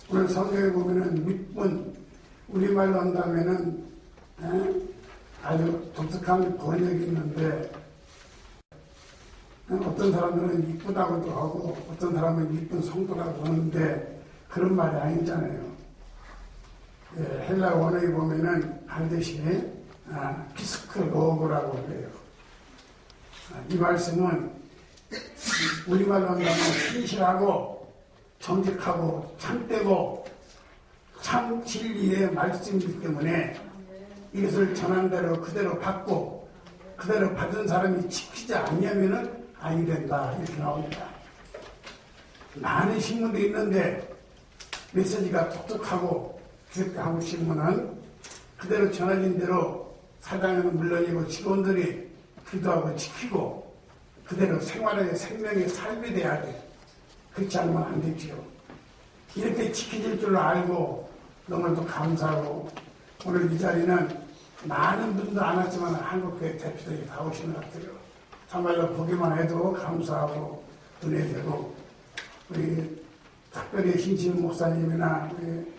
오늘 성경에 보면은 육분, 우리말로 한다면은 아주 독특한 번역이 있는데, 어떤 사람들은 이쁘다고도 하고 어떤 사람은 이쁜 성도라고 하는데 그런 말이 아니잖아요. 헬라 원어에 보면은 반드시 피스크로그라고 그래요. 이 말씀은 우리말로 한다면 신실하고 정직하고 참되고 참 진리의 말씀이기 때문에 이것을 전한 대로 그대로 받고 그대로 받은 사람이 지키지 않냐면은 아니 된다 이렇게 나옵니다. 많은 신문도 있는데 메시지가 독특하고 주역하고 신문은 그대로 전해진 대로 사장은 물론이고 직원들이 기도하고 지키고 그대로 생활의 생명의 삶이 돼야 돼. 그렇지 않으면 안 되지요. 이렇게 지켜질 줄 알고 너무나도 감사하고 오늘 이 자리는 많은 분도 안 왔지만 한국교회 대표들이 다 오신 것 같아요. 정말로 보기만 해도 감사하고 은혜되고 우리 특별히 신신 목사님이나 우리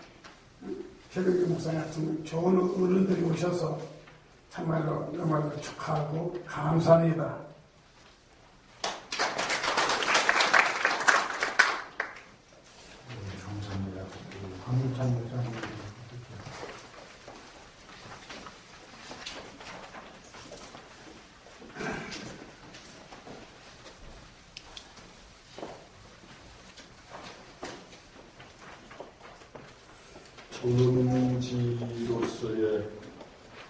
최경기 목사님 같은 좋은 어른들이 오셔서 정말로 너무나도 축하하고 감사합니다. 감사합니다. 황민찬 목사님. 정론지로서의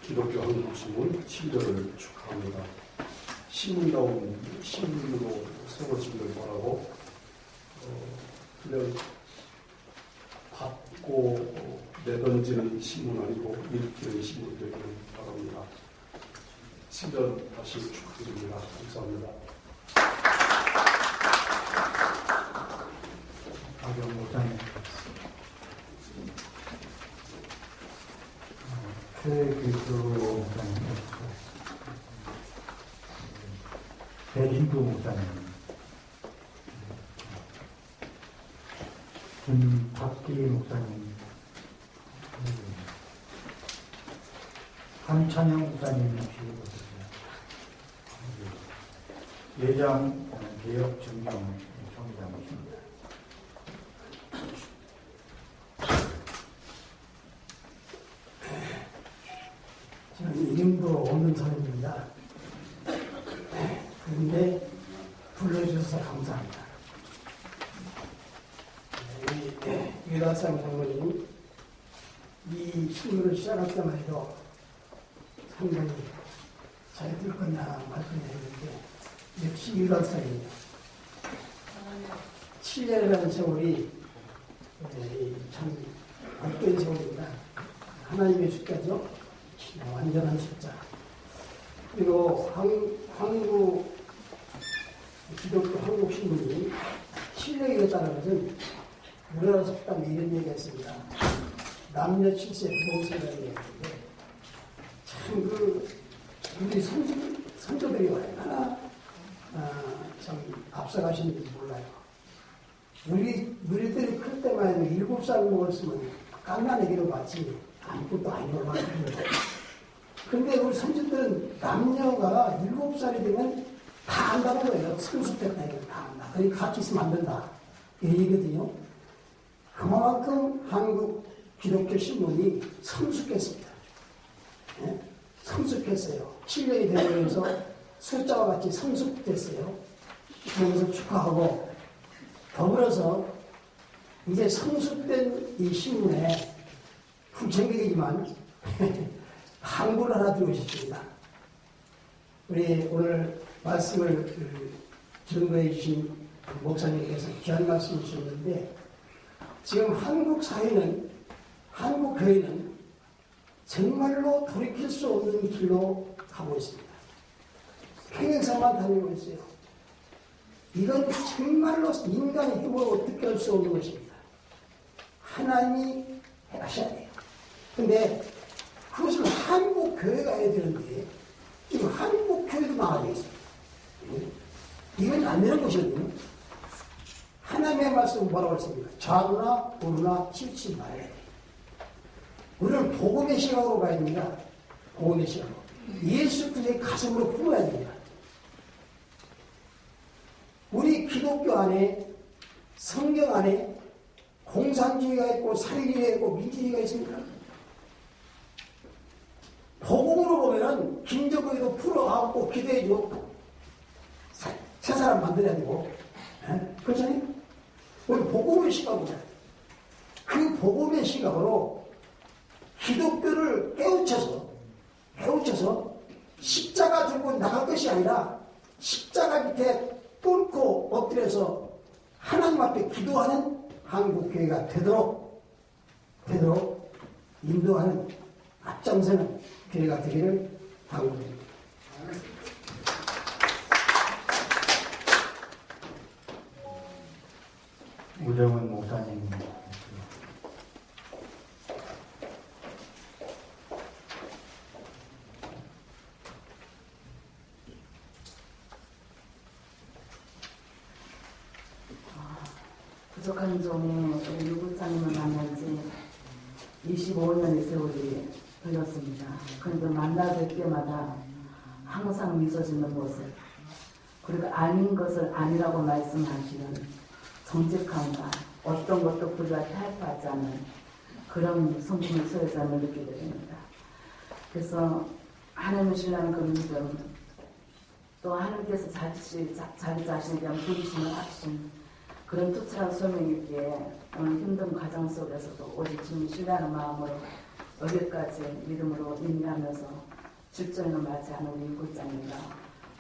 기독교 한국신문 7절을 축하합니다. 신문다운 신문으로 세워지기를 바라고 그냥 받고 내던지는 신문 아니고 일으키는 신문 되기를 바랍니다. 7절 다시 축하드립니다. 감사합니다. 박영 목사님. 최규수 목사님, 배진두 목사님, 김박기 목사님, 한찬영 목사님 모시고 예장 개혁 정경 총장이십니다. 저는 이름도 없는 사람입니다. 그런데 불러주셔서 감사합니다. 우리 유다상 장로님 이 신문을 시작할 때만 해도 상당히 잘 될 거냐 말 거냐 했는데 역시 유다상이에요. 7년이라는 세월이 참 어떤 세월입니다. 하나님의 숫자죠. 완전한 숫자. 그리고 한국 기독교 한국신문이 실력에 따른 것은 우리나라 속담에 이런 얘기가 있습니다. 남녀 7세 부동산이라는 얘기인데 참 우리 선조들이 얼마나 참 앞서가시는지 몰라요. 우리들이 클 때만 해도 7살 먹었으면 깐난 애기로 봤지 아무것도 아니고 막 근데 우리 선조들은 남녀가 7살이 되면 다 안다는 거예요. 성숙됐다 이거 다 안다. 그러니까 같이 있으면 안 된다. 이 얘기거든요. 그만큼 한국 기독교 신문이 성숙했습니다. 네? 성숙했어요. 7년이 되면서 숫자와 같이 성숙됐어요. 그러면서 축하하고 더불어서 이제 성숙된 이 신문에 부정적이지만 항구를 하나 드리고 싶습니다. 우리 오늘 말씀을 증거해 주신 목사님께서 귀한 말씀을 주셨는데 지금 한국 사회는 한국 교회는 정말로 돌이킬 수 없는 길로 가고 있습니다. 평행선만 다니고 있어요. 이건 정말로 인간의 힘으로 어떻게 할 수 없는 것입니다. 하나님이 해가셔야 돼요. 근데 그것을 한국 교회가 해야 되는데 지금 한국 교회도 망하고 있습니다. 이건 안 되는 것이거든요. 하나님의 말씀은 뭐라고 했습니까? 좌우나 우르나 치우치 말아야 돼. 우리는 복음의 시각으로 봐야 됩니다. 복음의 시각으로. 예수 그리스도의 가슴으로 품어야 됩니다. 우리 기독교 안에, 성경 안에 공산주의가 있고 사리주의가 있고 민주주의가 있습니까? 복음으로 보면은 김정은이도 풀어갖고 기도해줘. 새 사람 만들어야 되고. 그렇잖아요? 우리 복음의 시각으로. 그 복음의 시각으로 기독교를 깨우쳐서 십자가 들고 나갈 것이 아니라 십자가 밑에 뚫고 엎드려서 하나님 앞에 기도하는 한국교회가 되도록 인도하는 앞장서는 교회가 되기를 당부드립니다. 우정은 목사님. 부족한 종이 우리 유부장님을 만난 지 25년의 세월이 흘렀습니다. 그런데 만나뵐 때마다 항상 미소 짓는 모습, 그리고 아닌 것을 아니라고 말씀하시는 정직함과 어떤 것도 우리가 타협하지 않는 그런 성품을 소유자를 느끼게 됩니다. 그래서 하나님을 신뢰하는 그 믿음, 또 하나님께서 자기 자신에 대한 부르심을 하신 그런 투철한 소명이기에 오늘 힘든 과정 속에서도 오직 주님 신뢰하는 마음으로 여기까지 믿음으로 인내하면서 질전을 맞이하는 우리 유골장님과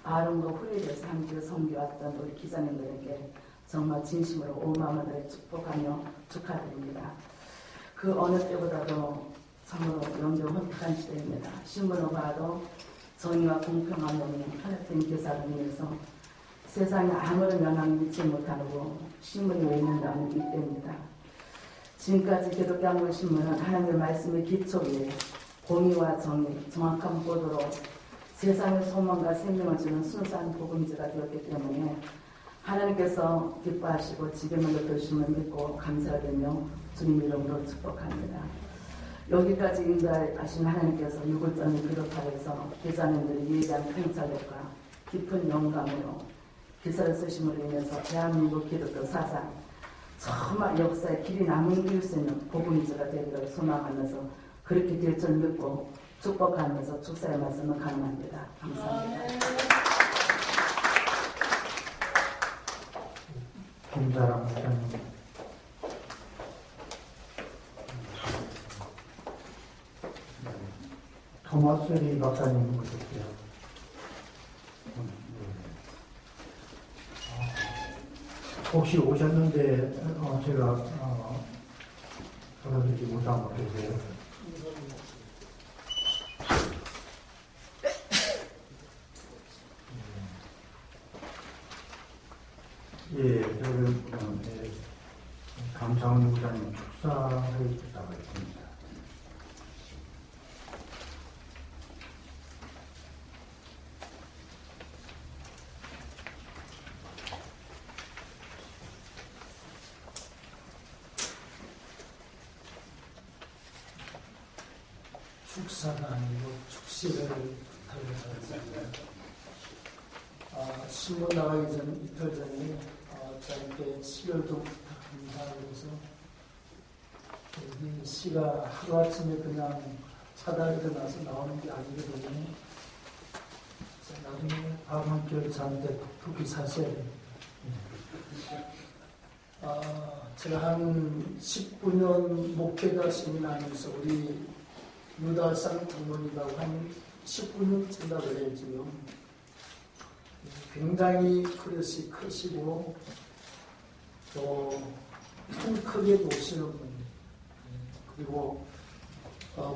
아름과 후일에서 함께 섬겨왔던 우리 기자님들에게 정말 진심으로 온 마음으로 축복하며 축하드립니다. 그 어느 때보다도 참으로 영적 혼탁한 시대입니다. 신문을 봐도 정의와 공평함을 편협된 기사를 위해서 세상에 아무런 영향을 미치지 못하고 신문이 왜 있는가는 이때입니다. 지금까지 기독교 한국신문은 하나님의 말씀의 기초 위에 공의와 정의, 정확한 보도로 세상의 소망과 생명을 주는 순수한 복음지가 되었기 때문에 하나님께서 기뻐하시고 지금을 얻으심을 믿고 감사드리며 주님 이름으로 축복합니다. 여기까지 인도하신 하나님께서 유골전을 비롯하여서 기자님들이 예리한 통찰력과 깊은 영감으로 기사를 쓰심으로 인해서 대한민국 기독교 사상 정말 역사의 길이 남을 수 있는 복음지가 되기를 소망하면서 그렇게 될 줄 믿고 축복하면서 축사의 말씀을 강요합니다. 감사합니다. 김자랑 목사님. 토마스 리 박사님 모실게요. 혹시 오셨는데 제가 전화드리지 못한 것 계세요? 예, 저는 강창훈 목사님 축사를 듣다가 있습니다. 축사가 아니고 축시를 부탁드렸습니다. 신문 나가기 전 이틀 전에 저한테 시를 좀 부탁합니다. 그래서 이 시가 하루아침에 그냥 차다에 일어나서 나오는 게 아니거든요. 나중에 밤 한결 자는데 톡톡히 사셔야 됩니다. 제가 한 19년 목회자 세미나하면서 우리 유다상 장로님하고 한 19년 생각을 해요, 지금. 굉장히 그릇이 크시고, 또, 큰 크게 보시는 분. 그리고,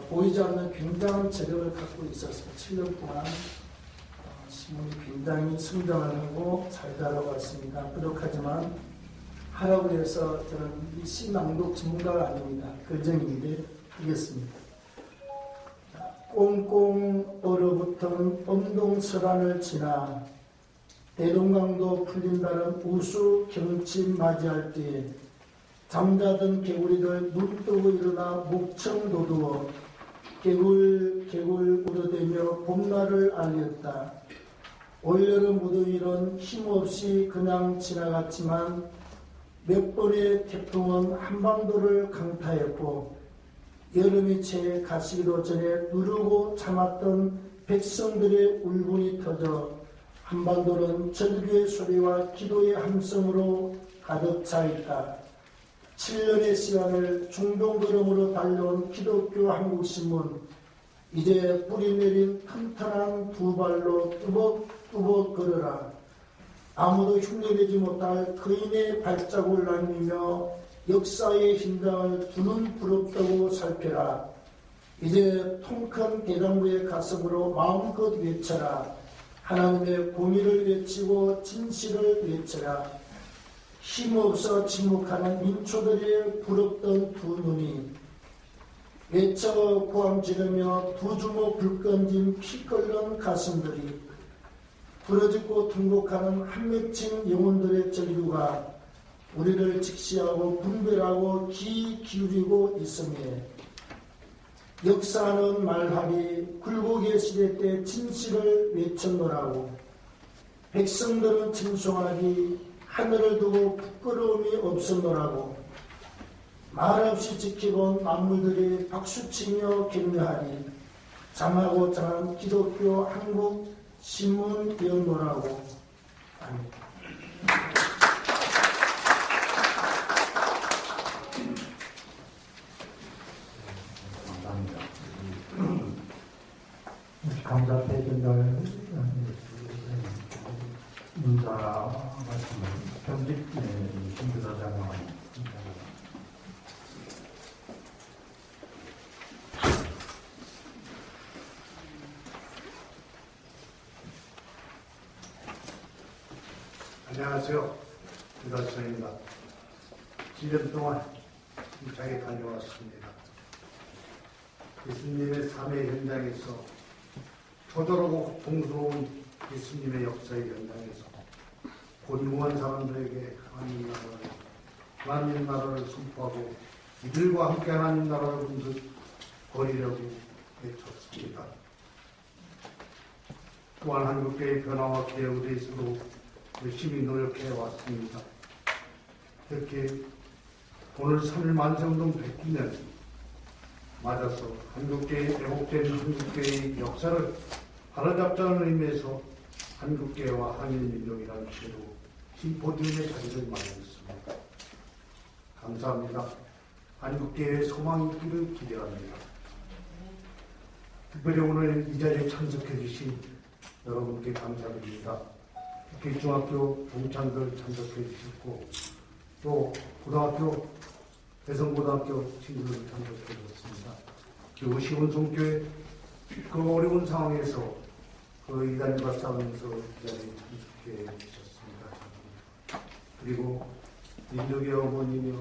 보이지 않는 굉장한 재력을 갖고 있어서 7년 동안 신문이 굉장히 성장을 하고 잘 달아왔습니다. 부족하지만, 하라고 해서 저는 이 시 낭독 전문가가 아닙니다. 글정인데 하겠습니다. 꽁꽁 얼어붙은 엄동설안을 지나 대동강도 풀린다는 우수 경치 맞이할 때에 잠자던 개구리들 눈 뜨고 일어나 목청 돋우어 개굴개굴 울어대며 봄날을 알렸다. 올여름 무더위는 힘없이 그냥 지나갔지만 몇 번의 태풍은 한반도를 강타했고 여름이 채 가시기도 전에 누르고 참았던 백성들의 울분이 터져 한반도는 절규의 소리와 기도의 함성으로 가득 차 있다. 7년의 시간을 중동걸음으로 달려온 기독교 한국신문, 이제 뿌리 내린 튼튼한 두 발로 뚜벅뚜벅 걸어라. 아무도 흉내내지 못할 거인의 발자국을 남기며 역사의 힘장을 두는 부럽다고 살펴라. 이제 통큰 대장부의 가슴으로 마음껏 외쳐라. 하나님의 공의를 외치고 진실을 외쳐라. 힘없어 침묵하는 민초들의 부럽던 두 눈이 외쳐 고함 지르며 두 주먹 불 건진 피 끓는 가슴들이 부러지고 통곡하는 한 맺힌 영혼들의 절규가 우리를 직시하고 분별하고 귀 기울이고 있음에 역사하는 말하리 굴곡의 시대 때 진실을 외쳤노라고. 백성들은 칭송하기 하늘을 두고 부끄러움이 없었노라고. 말없이 지켜본 만물들이 박수치며 격려하니 장하고 장한 기독교 한국 신문이었노라고. 아멘. 감사합니다. 감사패 전달 인사 말씀을 편집 신부사장과 안녕하세요. 김다수입니다. 7년 동안 힘차게 달려왔습니다. 예수님의 삶의 현장에서 초조하고 고통스러운 예수님의 역사의 현장에서 곤궁한 사람들에게 하나님 나라를 선포하고 이들과 함께 하나님 나라를 거리려고 외쳤습니다. 또한 한국교회의 변화와 개혁에 대해서도 열심히 노력해 왔습니다. 특히 오늘 3.1 만세운동 100주년 맞아서 한국교회의 회복된 한국교회의 역사를 바로잡자는 의미에서 한국교회와 한일민족이라는 주제로 심포지움의 자리를 마련했습니다. 감사합니다. 한국교회의 소망이 있기를 기대합니다. 특별히 오늘 이 자리에 참석해 주신 여러분께 감사드립니다. 특히 중학교 동창들 참석해 주셨고 또 고등학교 대성고등학교 친구들 참석해 주셨습니다. 그리고 시원송교회 그 어려운 상황에서 그 이단과 싸우면서 이 자리에 참석해 주셨습니다. 그리고 민족의 어머니며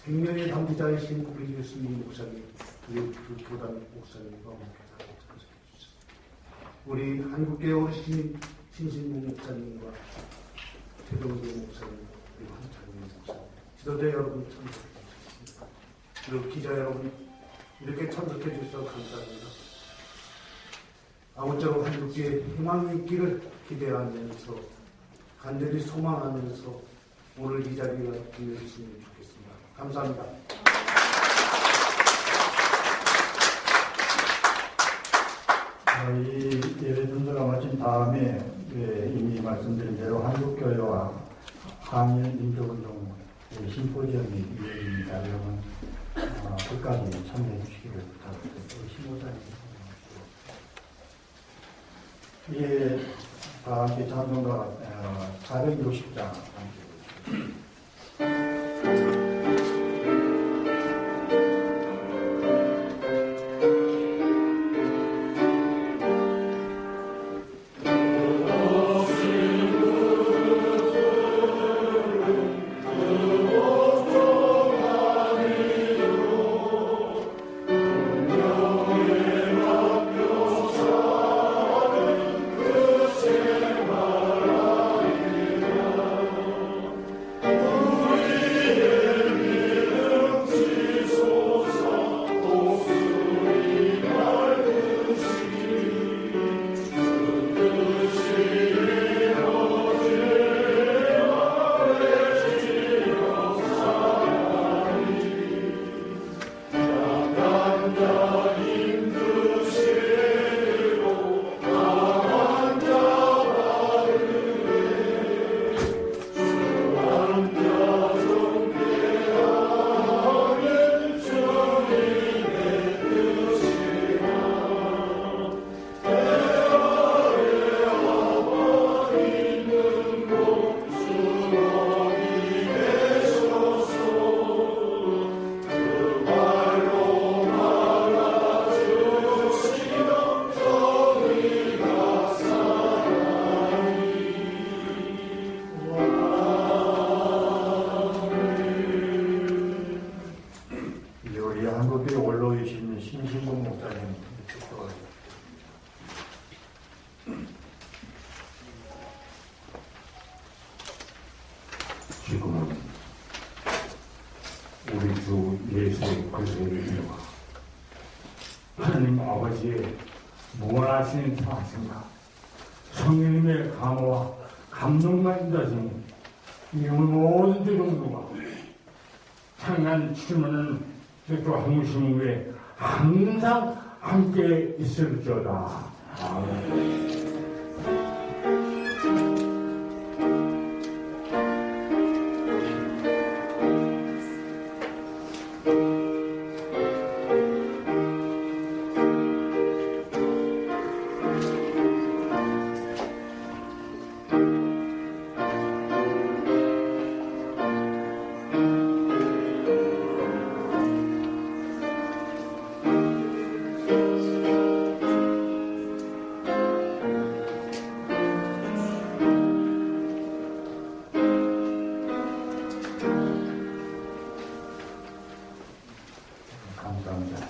생명의 담대자이신 우리 예수님 목사님 그리고 그 교단 목사님과 함께 참석해 주셨습니다. 우리 한국교회 어르신 신신무 목사님과 최동규 목사님 그리고 한창민 목사님 지도자 여러분 참석해 주셨습니다. 그리고 기자 여러분 이렇게 참석해 주셔서 감사합니다. 아무쪼록 한국교회에 희망이 있기를 기대하면서 간절히 소망하면서 오늘 이 자리가 기회했으면 좋겠습니다. 감사합니다. 이 예배 순서가 마친 다음에 이미 말씀드린 대로 한국교회와 한일민족운동 심포지엄이 이어집니다. 여러분 끝까지 참여해 주시기를 부탁드립니다. 신호사님. 예, 다 함께 찬송가 460장 함께 그 생활 지금은 우리 주 예수의 권세를 하나님 아버지의 무한하신 사랑과 성령님의 강화와 감동만 인도하시니 이 모든 종류가 창난 치면은 또 항상 후에 항상 함께 있을지어다. 아멘. 감사합니다.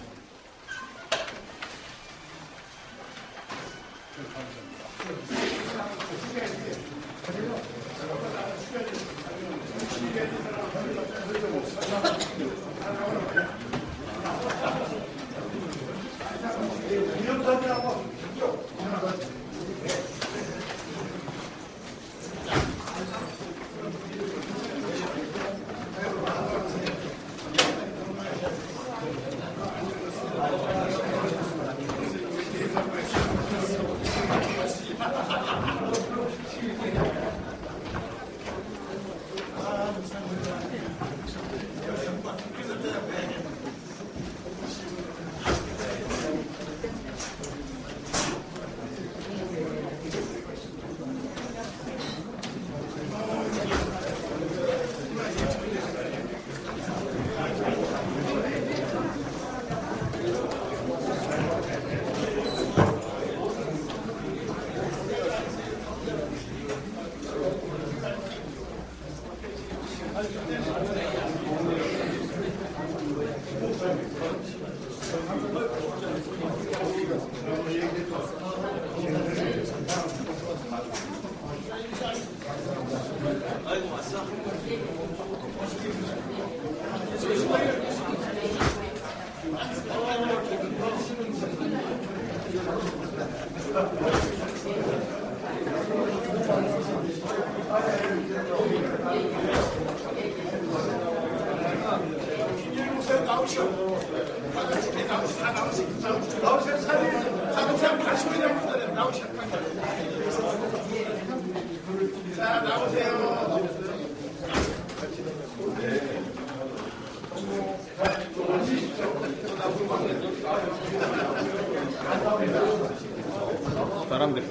사람들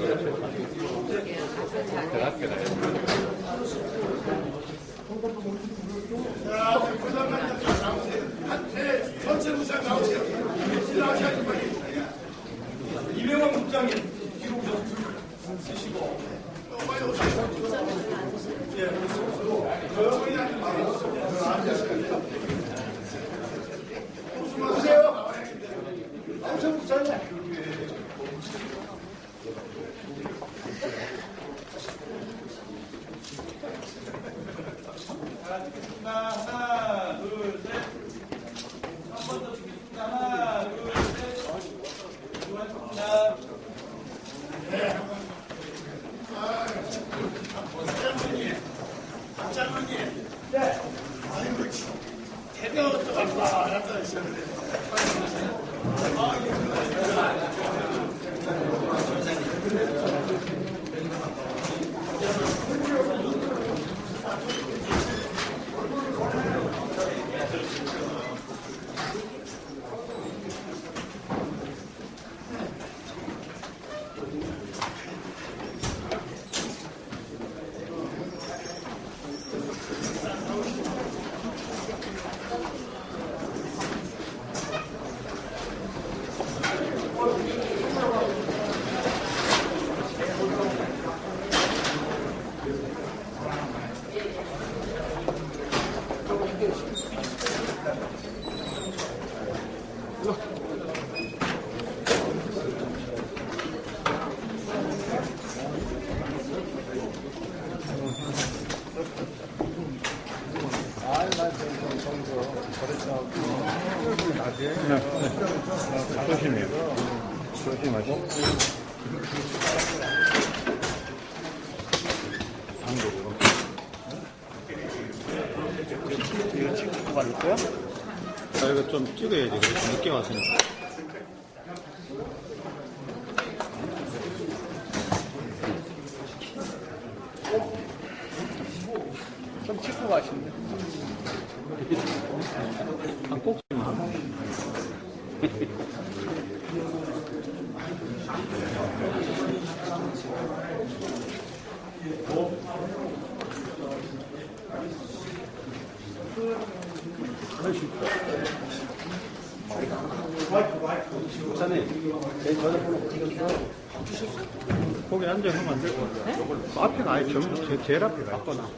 이명환 국장님 뒤로 좀 쓰시고 빨리 오세요. 오세요. 나오세요 국장님. 자, 찍겠습니다. 하나, 둘, 셋. 한 번 더 찍겠습니다. 하나, 둘, 셋. 수고하셨습니다. 장관님. 네. 아이고, 대대로 또 왔다. 갔다 있었는데. 이거 찍고 갈 거야? 이거 좀 찍어야지. 그래서 늦게 왔으니까. 좀 찍고 가시는데. 꼭 거기 앉아 하면 안 될 것 같아. 앞에가 아예 제일 앞에 가. 바꿔놔.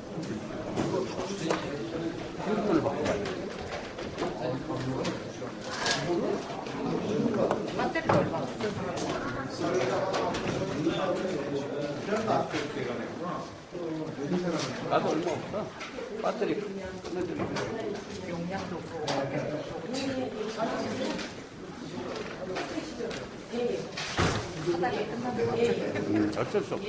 핸드폰을 바꿔봐. 배터리가 얼마나? 나도 얼마 없어. 배터리 끊어드리고. 용량도 어쩔 수 없어.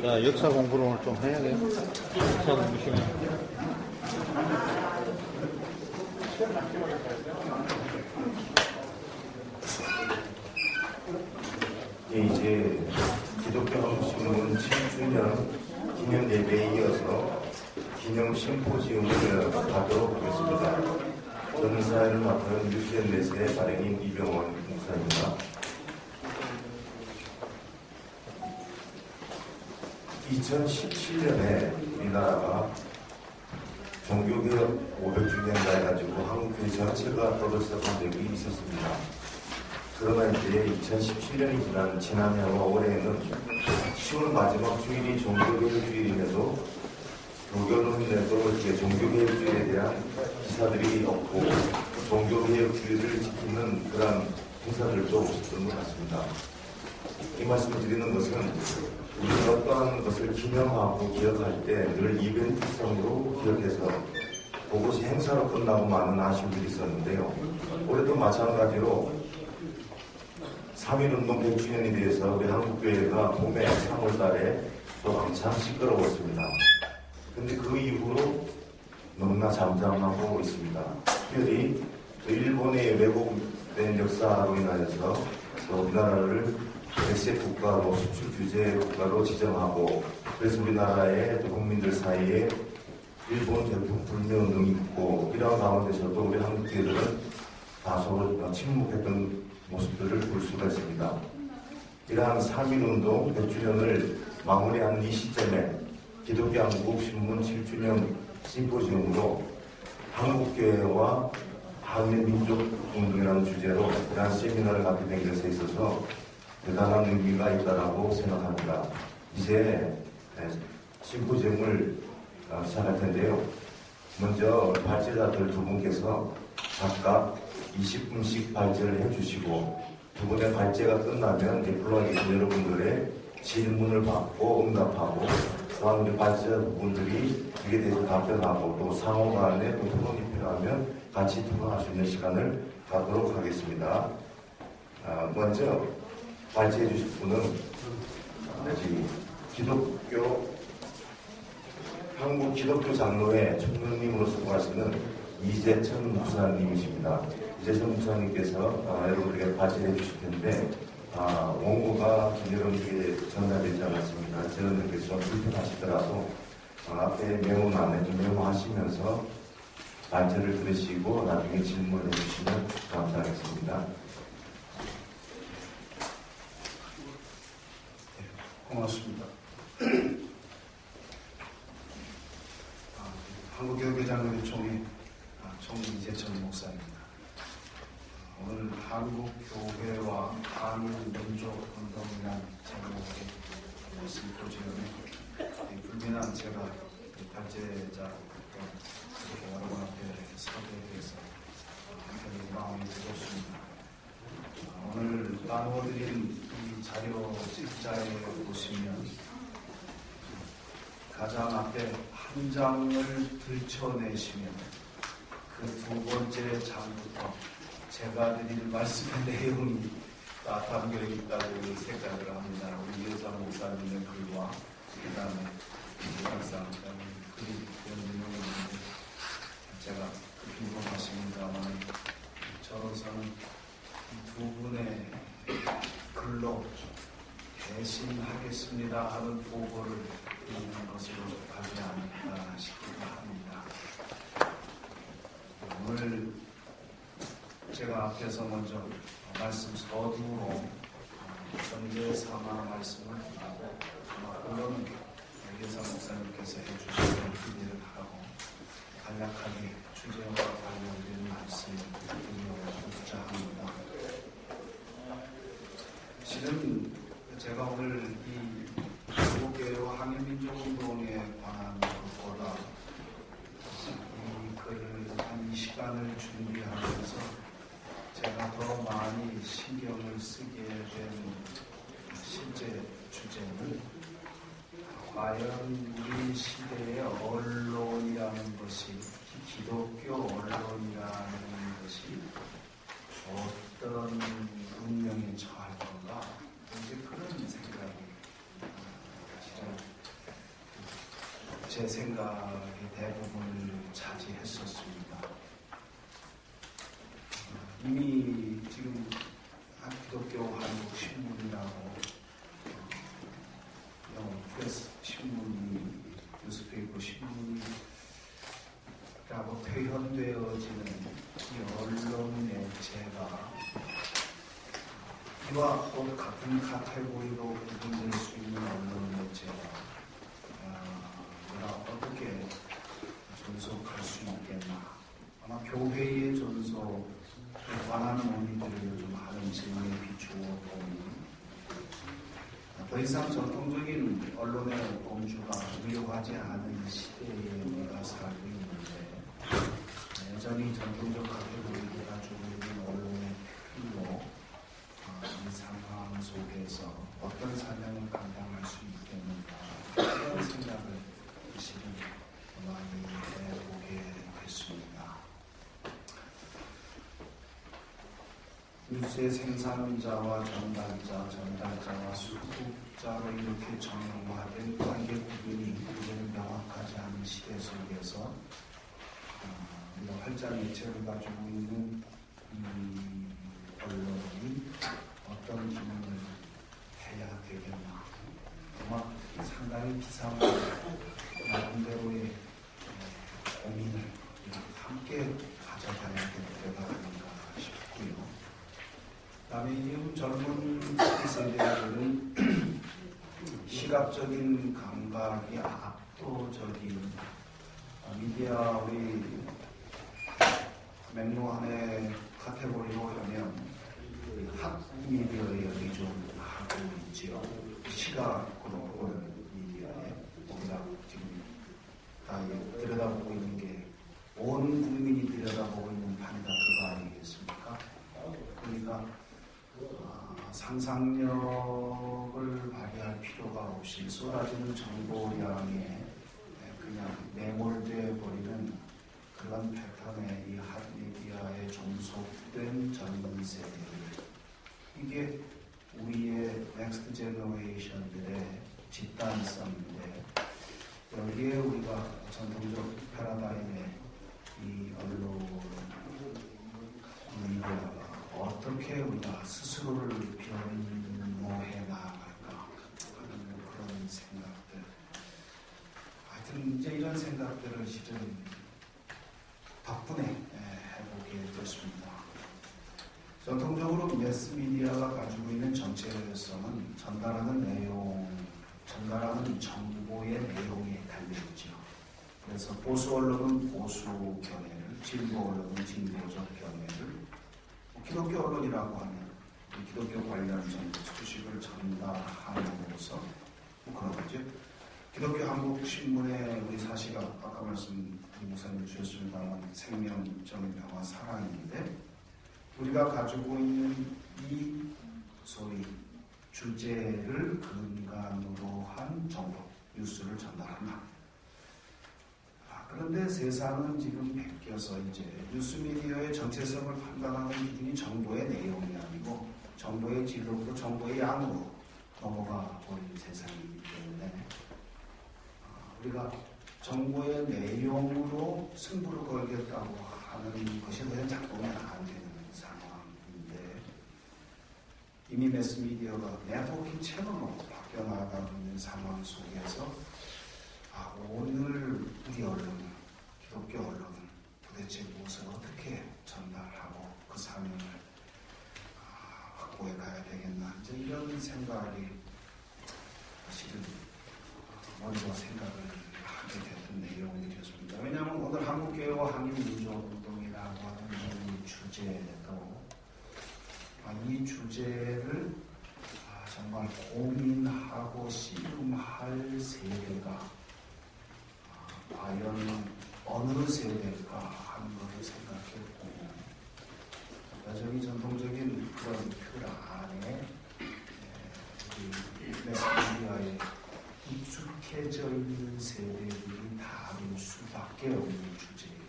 자, 역사 공부를 오늘 좀 해야 돼요. 역사 공부 시간. 이제 기독교 한국신문 7주년 기념 예배에 이어서 기념 심포지움을 하도록 하겠습니다. 저는 사회를 맡은 UCLS의 발행인 이병원 목사입니다. 2017년에 우리나라가 종교개혁 500주년을 해가지고 한국교회 전체가 떠들썩한 적이 있었습니다. 그러나 이제 2017년이 지난 지난해와 올해에는 10월 마지막 주일이 종교개혁 주일임에도 교교론에도 이렇게 종교개혁 주일에 대한 기사들이 없고 종교개혁 주일을 지키는 그런 행사들도 없었던 것 같습니다. 이 말씀을 드리는 것은 우리가 어떠한 것을 기념하고 기억할 때 늘 이벤트성으로 기억해서 그것이 행사로 끝나고 많은 아쉬움들이 있었는데요. 올해도 마찬가지로 3.1운동 100주년에 대해서 우리 한국교회가 봄에 3월달에 또 한참 시끄러웠습니다. 근데 그 이후로 너무나 잠잠하고 있습니다. 특별히 일본의 왜곡된 역사로 인하여서 우리나라를 백색 국가로 수출 규제 국가로 지정하고 그래서 우리나라의 국민들 사이에 일본 제품 불매 운동이 있고 이러한 가운데서도 우리 한국교회들은 다소 침묵했던 모습들을 볼 수가 있습니다. 이러한 3.1운동 100주년을 마무리하는 이 시점에 기독교 한국신문 7주년 심포지움으로 한국교회와 한민민족운동이라는 주제로 이러한 세미나를 갖게 된 것에 있어서 대단한 의미가 있다고 생각합니다. 이제 심포지움을 시작할 텐데요. 먼저 발제자들 두 분께서 각각 20분씩 발제를 해주시고 두 분의 발제가 끝나면 플로에 계신 여러분들의 질문을 받고 응답하고 또한 우리 발제자 분들이 그에 대해서 답변하고 또 상호 간에 또 토론이 필요하면 같이 토론할 수 있는 시간을 갖도록 하겠습니다. 먼저 발제해 주실 분은 한국 기독교 장로회 총무님으로 수고하시는 이재천 목사님이십니다. 이재천 목사님께서 여러분들에게 발제해 주실 텐데 원고가 여러분들에게 전달되지 않았습니다. 여러분들께서 좀 불편하시더라도 앞에 메모란에 좀 메모하시면서 발제를 들으시고 나중에 질문을 해주시면 감사하겠습니다. 고맙습니다. 한국교회장로회 총회 총 이재천 목사입니다. 오늘 한국교회와 한민족운동이라는 제목의 심포지엄에 불민한 제가 발제자 여러분 앞에 서게 돼서 굉장히 마음이 무겁습니다. 오늘 나누어드린 이 자료 책자에 보시면 가장 앞에 한 장을 들춰내시면 그 두 번째 장부터 제가 드릴 말씀의 내용이 다 담겨 있다고 생각을 합니다. 우리 여자 목사님의 글과 그 다음에 항상 글이 내용이 있는데 제가 궁금하십니다만 저로서는 두 분의 글로 대신하겠습니다 하는 보고를 드리는 것으로 가지 않을까 싶기도 합니다. 오늘 제가 앞에서 먼저 말씀 서두로 현재 상황 말씀을 하고 물론 여기서 목사님께서 해주시는 기대를 하고 간략하게 주제와 관련된 말씀을 드리고자 합니다. 실은 제가 오늘 이 한국교회와 한일민족운동에 관한 것보다 이 글을 한 이 시간을 준비하면서 제가 더 많이 신경을 쓰게 된 실제 주제는 과연 우리 시대의 언론이라는 것이 기독교 언론이라는 것이 어떤 운명에 처할 건가 이제 그런 생각이 제 생각의 대부분을 차지했었습니다. 이미 지금 기독교 한국 신문이라고 프레스 신문이 뉴스페이퍼 신문이라고 표현되어지는 이 언론 매체가 이와 또 같은 카테고리로 구분될 수 있는 언론 매체가 우리가 어떻게 존속할 수 있겠나. 아마 교회의 존속에 관한 논의들을 좀 하는 질문에 비추어 보니 더 이상 전통적인 언론의 범주가 유효하지 않은 시대에 우리가 살고 있는데 여전히 전통적 카테고리를 가지고 있는 언론의 힘으로 이 상황 속에서 어떤 사명을 감당할 수 있겠는가 그런 생각을 실은 많이 해보게 됐습니다. 뉴스의 생산자와 전달자와 수급자로 이렇게 정형화된 관계 구분이 이제는 명확하지 않은 시대 속에서 우리가 활짝 매체를 가지고 있는 이 언론이 어떤 기능을 해야 되겠나. 아마 상당히 비상한 나름대로의 고민을 함께 가져가야 될 때가 아닌가 싶고요. 그 다음에 이 젊은 세대들은 시각적인 감각이 압도적인 미디어 우리 맥로한의 카테고리로 하면 핫 미디어에 의존하고 있지요. 시각으로 보는 미디어에 우리가 지금 다 들여다보고 있는 게 온 국민이 들여다보고 있는 판이다 그거 아니겠습니까? 그러니까 상상력을 발휘할 필요가 없이 쏟아지는 정보량에 그냥 매몰되어 버리는 그런 패턴의 이 핫미디어에 종속된 젊은 세대들 이게 우리의 넥스트 제너레이션들의 집단성인데 여기에 우리가 전통적 패러다임의 이 언론 미디어가 어떻게 우리가 스스로를 변모해 나아갈까 하는 그런 생각들 하여튼 이제 이런 생각들을 실은 덕분에 해보게 됐습니다. 전통적으로 매스미디어가 가지고 있는 정체성은 전달하는 정보의 내용에 달려있죠. 그래서 보수 언론은 보수 견해를, 진보 언론은 진보적 견해를, 기독교 언론이라고 하면 기독교 관련 소식을 전달함으로써 그런 거죠. 기독교 한국신문의 우리 사시가 아까 말씀 목사님 주셨습니다만 생명, 정의평화, 사랑인데 우리가 가지고 있는 이 소위 주제를 근간으로 한 정보, 뉴스를 전달한다. 그런데 세상은 지금 바뀌어서 이제 뉴스미디어의 정체성을 판단하는 기준이 정보의 내용이 아니고 정보의 질로부터 정보의 양으로 넘어가 버린 세상이기 때문에 우리가 정보의 내용으로 승부를 걸겠다고 하는 것이 더 작동이 안 되는 상황인데 이미 매스미디어가 네트워킹 채널로 바뀌어 나가고 있는 상황 속에서 오늘 우리 언론은, 기독교 언론은 도대체 무엇을 어떻게 전달하고 그 사명을 확보해 가야 되겠나 이제 이런 생각이 사실은 먼저 생각을 하게 됐던 내용이었습니다. 왜냐하면 오늘 한국교회와 한인민족운동이라고 하는 이 주제도 이 주제를 정말 고민하고 씨름할 세대가 과연 어느 세대일까 하는 것을 생각했고 여전히 전통적인 그런 틀 안에 매스미디어에 익숙해져 있는 세대들이 다룰 수밖에 없는 주제이고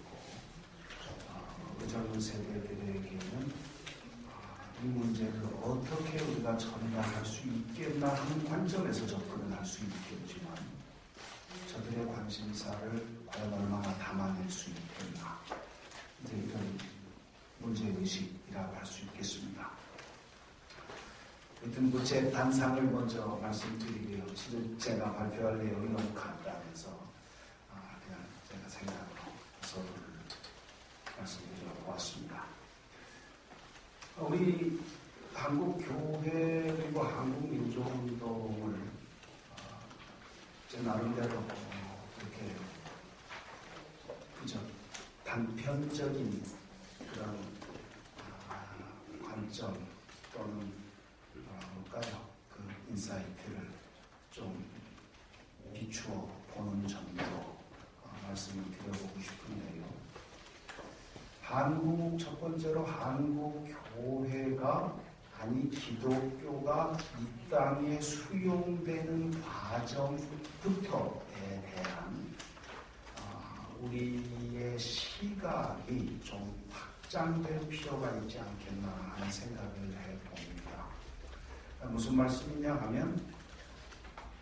젊은 세대들에게는 이 문제를 어떻게 우리가 전달할 수 있겠나 하는 관점에서 접근을 할 수 있겠지만 저들의 관심사를 과연 얼마나 담아낼 수 있겠나 이제 이런 문제의식이라고 할 수 있겠습니다. 하여튼 제 단상을 먼저 말씀드리고요. 지금 제가 발표할 내용이 너무 간단해서 그냥 제가 생각으로 서두를 말씀드려 보았습니다. 우리 한국교회 그리고 한국민족운동을 제 나름대로 그렇게 그저 단편적인 그런 관점 또는 뭘까요? 그 인사이트를 좀 비추어 보는 정도로 말씀을 드려보고 싶은데요. 첫 번째로 한국 교회가 아니 기독교가 이 땅에 수용되는 과정부터에 대한 우리의 시각이 좀 확장될 필요가 있지 않겠나 하는 생각을 해봅니다. 무슨 말씀이냐 하면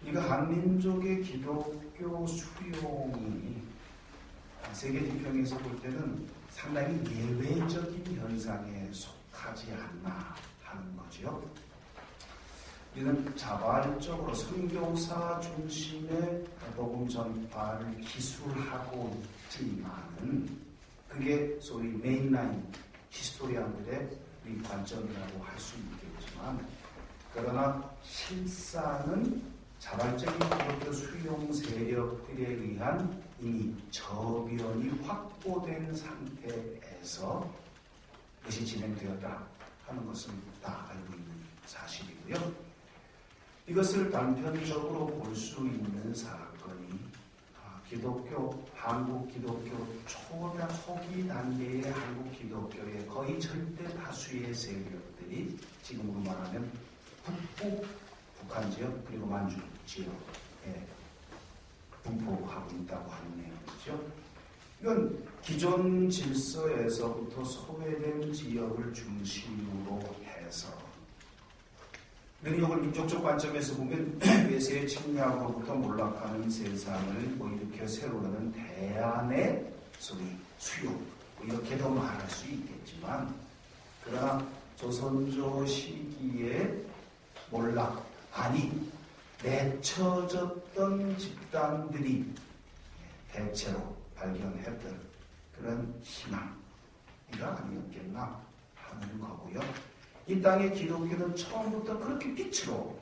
우리가 한민족의 기독교 수용이 세계 지평에서 볼 때는 상당히 예외적인 현상에 속하지 않나 하는 거죠. 우리는 자발적으로 선교사 중심의 복음 전파를 기술하고 있지만은 그게 소위 메인라인 히스토리안들의 우리 관점이라고 할 수 있겠지만 그러나 실상은 자발적인 기독교 수용 세력들에 의한 이미 저변이 확보된 상태에서 그것이 진행되었다 하는 것은 다 알고 있는 사실이고요. 이것을 단편적으로 볼 수 있는 사건이 한국 기독교 초기 단계의 한국 기독교의 거의 절대 다수의 세력들이 지금으로 말하면 북한 지역 그리고 만주 지역에 분포하고 있다고 하는 내용이죠. 이건 기존 질서에서부터 소외된 지역을 중심으로 해서 이걸 민족적 관점에서 보면 외세의 침략으로부터 몰락하는 세상을 일으켜 세우려는 대안의 소위 수용 이렇게도 말할 수 있겠지만 그러나 조선조 시기에 몰락 아니 내쳐졌던 집단들이 대체로 발견했던 그런 희망이가 아니었겠나 하는 거고요. 이 땅의 기독교는 처음부터 그렇게 빛으로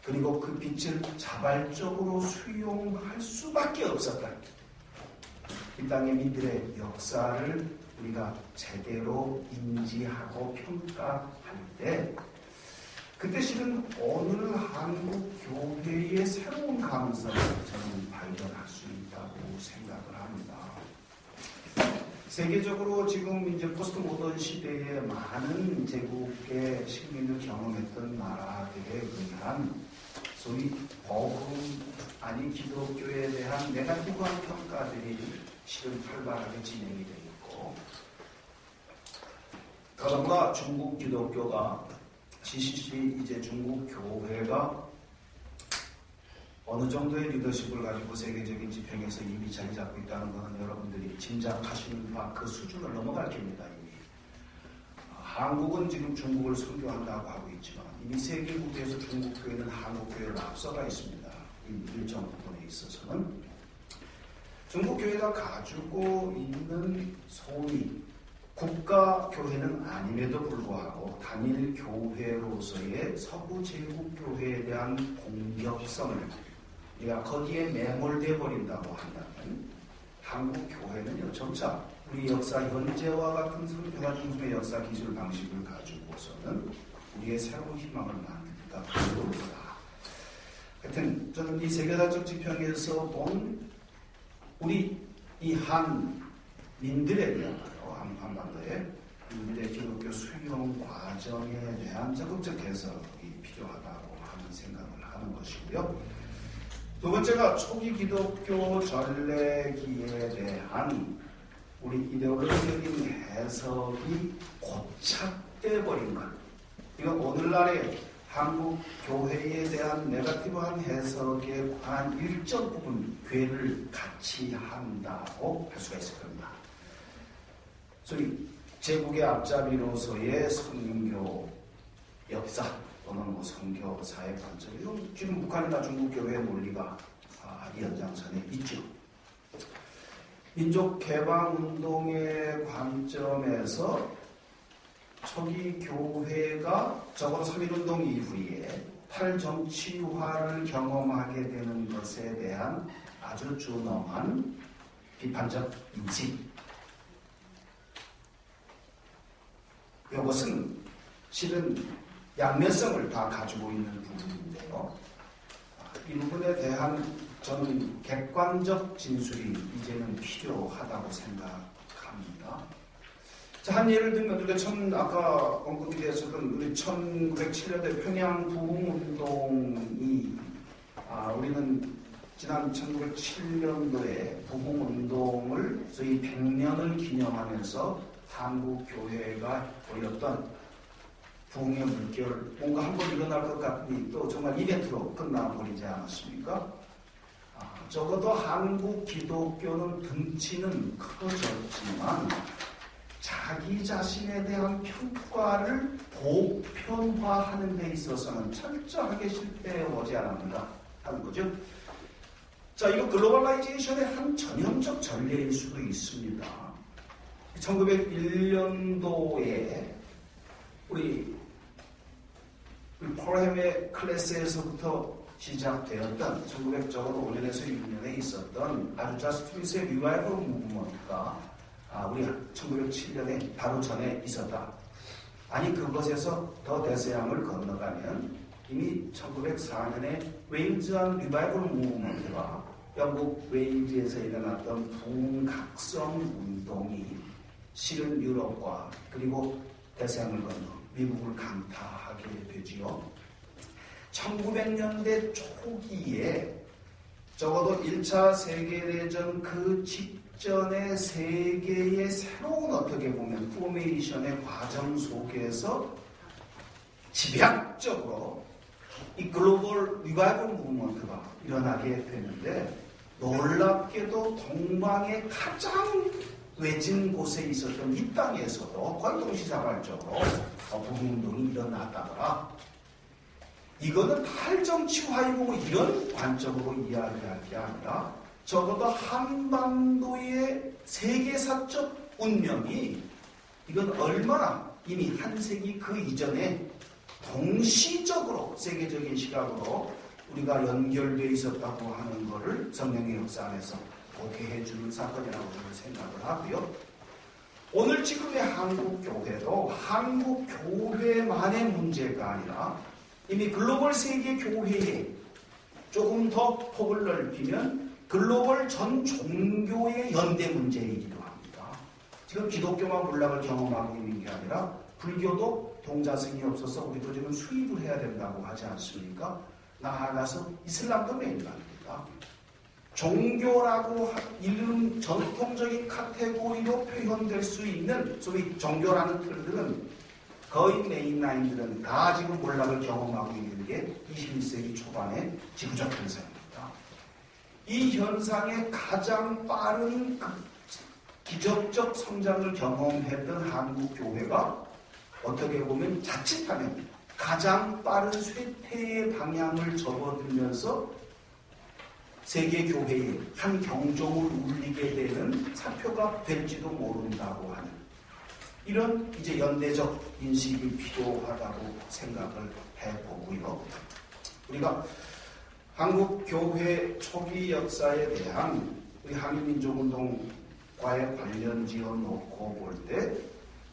그리고 그 빛을 자발적으로 수용할 수밖에 없었다. 이 땅의 민들의 역사를 우리가 제대로 인지하고 평가할 때 그때 실은 오늘 한국 교회의 새로운 가능성을 저는 발견할 수 있다고 생각을 합니다. 세계적으로 지금 이제 포스트 모던 시대에 많은 제국의 식민을 경험했던 나라들에 의한 소위 복음 아닌 기독교에 대한 네거티브한 평가들이 실은 활발하게 진행이 되어 있고, 그러나 중국 기독교가 CCC 이제 중국 교회가 어느 정도의 리더십을 가지고 세계적인 지평에서 이미 자리 잡고 있다는 것은 여러분들이 짐작하시는 바 그 수준을 넘어갈 겁니다. 이미 한국은 지금 중국을 선교한다고 하고 있지만 이미 세계국에서 중국 교회는 한국 교회를 앞서가 있습니다. 일정 부분에 있어서는 중국 교회가 가지고 있는 소위 국가 교회는 아님에도 불구하고 단일 교회로서의 서구 제국 교회에 대한 공격성을 우리가 거기에 매몰되어 버린다고 한다면 한국 교회는요 점차 우리 역사 현재와 같은 선교가 중심의 역사 기술 방식을 가지고서는 우리의 새로운 희망을 만들기가 어려울 거다. 하여튼 저는 이 세계사적 지평에서 본 우리 이 한민들에 대한 한반도의 민들의 기독교 수용 과정에 대한 적극적 해석이 필요하다고 하는 생각을 하는 것이고요. 두 번째가 초기 기독교 전래기에 대한 우리 이데올로기적인 해석이 고착돼 버린 것. 이건 오늘날의 한국 교회에 대한 네거티브한 해석에 관한 일정 부분 괴를 같이 한다고 할 수가 있을 겁니다. 소위 제국의 앞잡이로서의 선교 역사 또는 뭐 선교사의 관점, 지금 북한이나 중국 교회의 논리가 이 연장선에 있죠. 민족 개방 운동의 관점에서 초기 교회가 적어도 3.1운동 이후에 탈정치화를 경험하게 되는 것에 대한 아주 준엄한 비판적 인식. 이것은 실은 양면성을 다 가지고 있는 부분인데요. 이 부분에 대한 저는 객관적 진술이 이제는 필요하다고 생각합니다. 자, 한 예를 들면 우리가 아까 언급드렸었던 우리 1907년대 평양 부흥운동이 우리는 지난 1907년도에 부흥운동을 저희 100년을 기념하면서 한국 교회가 보였던 부흥의 물결, 뭔가 한번 일어날 것 같으니 또 정말 이벤트로 끝나버리지 않았습니까? 적어도 한국 기독교는 등치는 커졌지만 자기 자신에 대한 평가를 보편화하는 데 있어서는 철저하게 실패해 오지 않았는가 하는 거죠. 자, 이거 글로벌라이제이션의 한 전형적 전례일 수도 있습니다. 1901년도에 우리 폴햄의 클래스에서부터 시작되었던 1905년에서 6년에 있었던 아주자 스트리스의 리바이벌 무브먼트가 우리 1907년에 바로 전에 있었다. 아니 그것에서 더 대서양을 건너가면 이미 1904년에 웨일즈한 리바이벌 무브먼트가 영국 웨일즈에서 일어났던 부흥각성 운동이 실은 유럽과 그리고 대서양을 건너 미국을 강타하게 되지요. 1900년대 초기에 적어도 1차 세계대전 그 직전의 세계의 새로운 어떻게 보면 포메이션의 과정 속에서 집약적으로 이 글로벌 리바이벌 무브먼트가 일어나게 되는데 놀랍게도 동방의 가장 외진 곳에 있었던 이 땅에서도 거의 동시다발적으로 부흥운동이 일어났다더라. 이거는 탈정치화이고 이런 관점으로 이야기할 게 아니라 적어도 한반도의 세계사적 운명이 이건 얼마나 이미 한 세기 그 이전에 동시적으로 세계적인 시각으로 우리가 연결되어 있었다고 하는 것을 성령의 역사 안에서 회복해 해주는 사건이라고 저는 생각을 하고요. 오늘 지금의 한국 교회도 한국 교회만의 문제가 아니라 이미 글로벌 세계 교회에 조금 더 폭을 넓히면 글로벌 전 종교의 연대 문제이기도 합니다. 지금 기독교만 몰락을 경험하고 있는 게 아니라 불교도 동자승이 없어서 우리도 지금 수입을 해야 된다고 하지 않습니까? 나아가서 이슬람도 매일납니다. 종교라고 이름 전통적인 카테고리로 표현될 수 있는 소위 종교라는 틀들은 거의 메인라인들은 다 지금 몰락을 경험하고 있는 게 21세기 초반의 지구적 현상입니다. 이 현상의 가장 빠른 기적적 성장을 경험했던 한국 교회가 어떻게 보면 자칫하면 가장 빠른 쇠퇴의 방향을 접어들면서 세계 교회의 한 경종을 울리게 되는 사표가 될지도 모른다고 하는 이런 이제 연대적 인식이 필요하다고 생각을 해보고요. 우리가 한국 교회 초기 역사에 대한 우리 한인민족운동과의 관련 지어 놓고 볼 때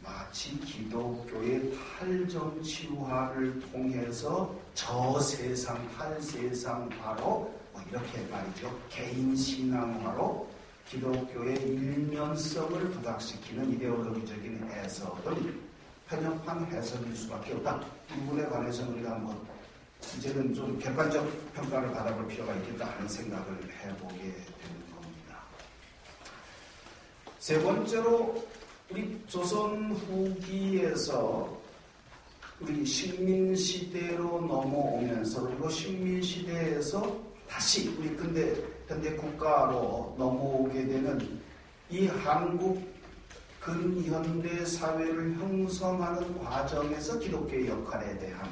마치 기독교의 탈정치화를 통해서 저 세상, 탈세상화로 이렇게 말이죠. 개인 신앙화로 기독교의 일면성을 부각시키는 이데올로기적인 해석은 편협한 해석일 수밖에 없다. 이 부분에 관해서는 우리가 한번 이제는 좀 객관적 평가를 받아볼 필요가 있겠다 하는 생각을 해보게 되는 겁니다. 세 번째로 우리 조선 후기에서 우리 식민시대로 넘어오면서 그리고 식민시대에서 다시 우리 현대 국가로 넘어오게 되는 이 한국 근현대 사회를 형성하는 과정에서 기독교의 역할에 대한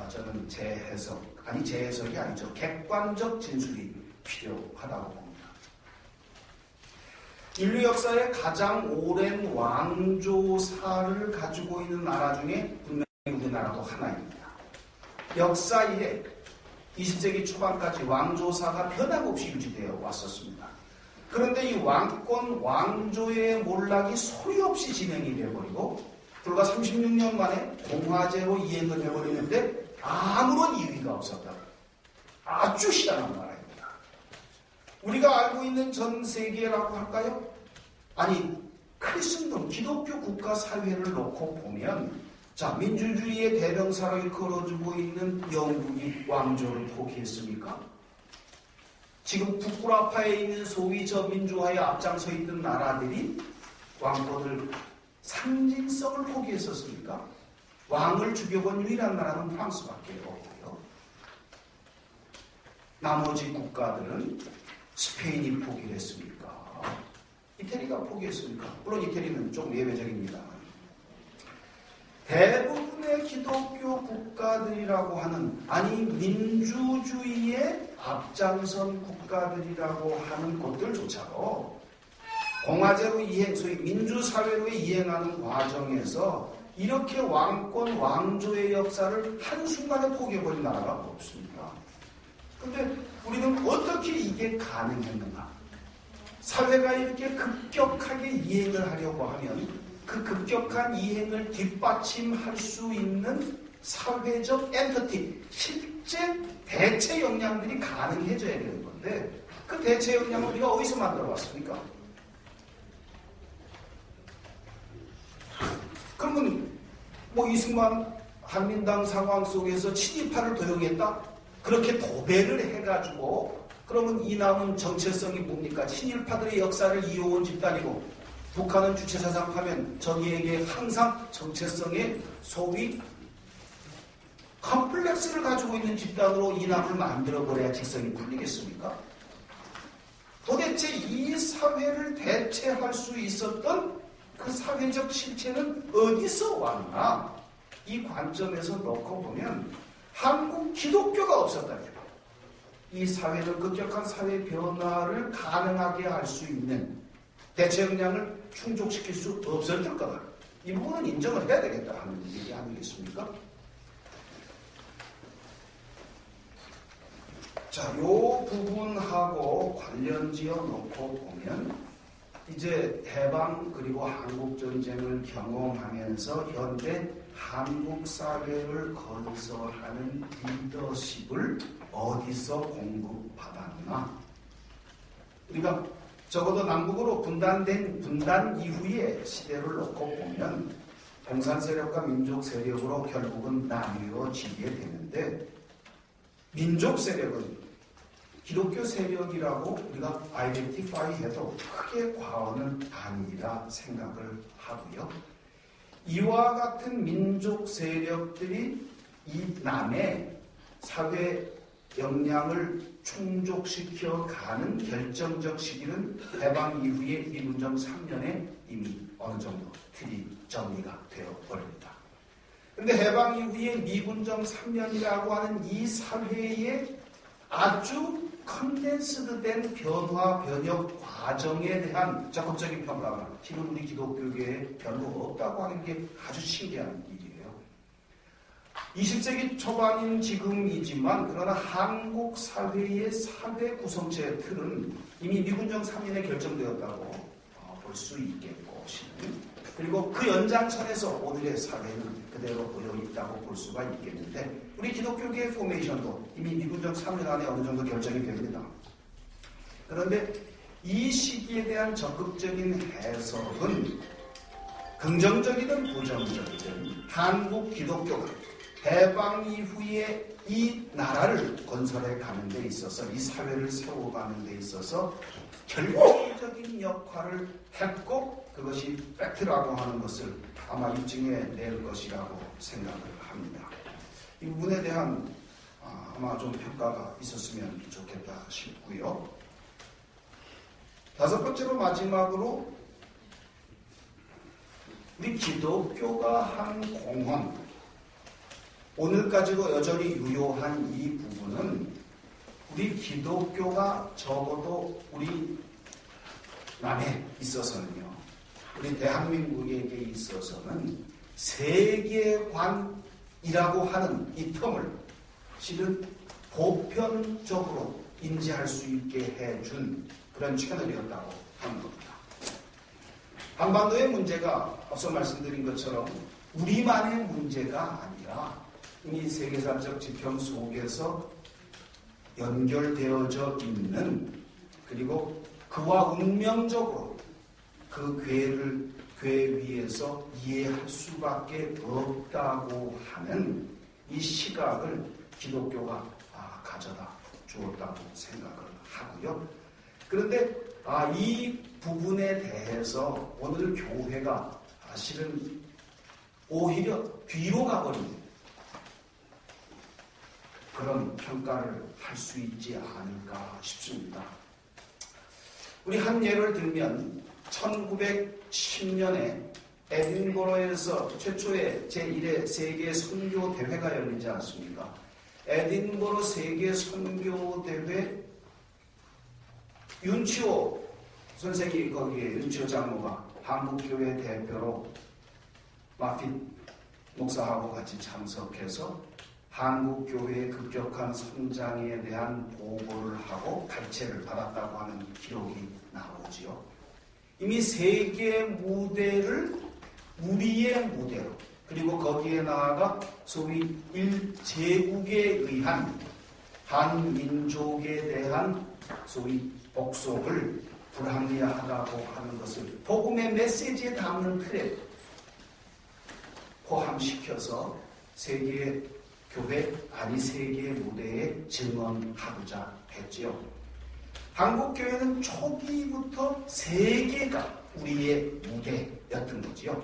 저는 재해석이 아니죠. 객관적 진술이 필요하다고 봅니다. 인류 역사의 가장 오랜 왕조사를 가지고 있는 나라 중에 분명히 우리나라도 하나입니다. 역사 이래 20세기 초반까지 왕조사가 변함없이 유지되어 왔었습니다. 그런데 이 왕조의 몰락이 소리 없이 진행이 되어버리고 불과 36년 만에 공화제로 이행을 해버리는데 아무런 이유가 없었다. 아주 희한한 나라입니다. 우리가 알고 있는 전 세계라고 할까요? 아니 크리스천도 기독교 국가 사회를 놓고 보면 자, 민주주의의 대명사로 이끌어주고 있는 영국이 왕조를 포기했습니까? 지금 북구라파에 있는 소위 저 민주화에 앞장서 있던 나라들이 왕권을 상징성을 포기했었습니까? 왕을 죽여본 유일한 나라는 프랑스밖에 없고요. 나머지 국가들은 스페인이 포기를 했습니까? 이태리가 포기했습니까? 물론 이태리는 좀 예외적입니다. 대부분의 기독교 국가들이라고 하는 아니 민주주의의 앞장선 국가들이라고 하는 것들조차도 공화제로 소위 민주사회로 이행하는 과정에서 이렇게 왕조의 역사를 한순간에 포기해버린 나라가 없습니다. 그런데 우리는 어떻게 이게 가능했는가? 사회가 이렇게 급격하게 이행을 하려고 하면 그 급격한 이행을 뒷받침할 수 있는 사회적 엔터티, 실제 대체 역량들이 가능해져야 되는 건데 그 대체 역량을 우리가 어디서 만들어 왔습니까? 그러면 이승만 한민당 상황 속에서 친일파를 도용했다? 그렇게 도배를 해가지고 그러면 이 남은 정체성이 뭡니까? 친일파들의 역사를 이어온 집단이고 북한은 주체사상하면 저기에게 항상 정체성의 소위 컴플렉스를 가지고 있는 집단으로 이남을 만들어버려야 직성이 풀리겠습니까? 도대체 이 사회를 대체할 수 있었던 그 사회적 실체는 어디서 왔나? 이 관점에서 놓고 보면 한국 기독교가 없었다면 이 사회를 급격한 사회 변화를 가능하게 할 수 있는 대체 역량을 충족시킬 수 없었을 거다. 이 부분은 인정을 해야 되겠다 하는 얘기 아니겠습니까? 자, 요 부분하고 관련지어 놓고 보면 이제 해방 그리고 한국 전쟁을 경험하면서 현대 한국 사회를 건설하는 리더십을 어디서 공급받았나? 우리가 적어도 남북으로 분단 이후의 시대를 놓고 보면 공산 세력과 민족 세력으로 결국은 나뉘어지게 되는데, 민족 세력은 기독교 세력이라고 우리가 아이덴티파이 해도 크게 과언은 아니라 생각을 하고요. 이와 같은 민족 세력들이 이 남의 사회 역량을 충족시켜 가는 결정적 시기는 해방 이후의 미군정 3년에 이미 어느 정도 틀이 정리가 되어버립니다. 그런데 해방 이후의 미군정 3년이라고 하는 이 사회의 아주 컨덴스드된 변화, 변혁 과정에 대한 적극적인 평가가 지금 우리 기독교계에 별로 없다고 하는 게 아주 신기한 일이에요. 20세기 초반인 지금이지만 그러나 한국 사회의 사회 구성체의 틀은 이미 미군정 3년에 결정되었다고 볼 수 있겠고, 그리고 그 연장선에서 오늘의 사회는 그대로 보여 있다고 볼 수가 있겠는데, 우리 기독교계의 포메이션도 이미 미군정 3년 안에 어느 정도 결정이 됩니다. 그런데 이 시기에 대한 적극적인 해석은 긍정적이든 부정적이든 한국 기독교가 해방 이후에 이 나라를 건설해 가는 데 있어서, 이 사회를 세워가는 데 있어서 결정적인 역할을 했고, 그것이 팩트라고 하는 것을 아마 입증해 낼 것이라고 생각을 합니다. 이 부분에 대한 아마 좀 평가가 있었으면 좋겠다 싶고요. 다섯 번째로 마지막으로 우리 기독교가 한 공헌, 오늘까지도 여전히 유효한 이 부분은 우리 기독교가 적어도 우리 남에 있어서는요, 우리 대한민국에게 있어서는 세계관이라고 하는 이 텀을 실은 보편적으로 인지할 수 있게 해준 그런 채널이었다고 하는 겁니다. 한반도의 문제가 앞서 말씀드린 것처럼 우리만의 문제가 아니라 이미 세계사적 지평 속에서 연결되어져 있는, 그리고 그와 운명적으로 그 궤 위에서 이해할 수밖에 없다고 하는 이 시각을 기독교가 가져다 주었다고 생각을 하고요. 그런데 이 부분에 대해서 오늘 교회가 실은 오히려 뒤로 가버린 그런 평가를 할 수 있지 않을까 싶습니다. 우리 한 예를 들면 1910년에 에딘버러에서 최초의 제1회 세계 선교 대회가 열리지 않습니까? 에딘버러 세계 선교 대회, 윤치호 선생이 거기에, 윤치호 장로가 한국교회 대표로 마핏 목사하고 같이 참석해서 한국교회의 급격한 성장에 대한 보고를 하고 가르침을 받았다고 하는 기록이 나오지요. 이미 세계 무대를 우리의 무대로, 그리고 거기에 나아가 소위 일제국에 의한 한민족에 대한 소위 복속을 불합리하다고 하는 것을 복음의 메시지에 담는 틀에 포함시켜서 세계 교회, 아니 세계 무대에 증언하고자 했지요. 한국교회는 초기부터 세계가 우리의 무대였던 거지요.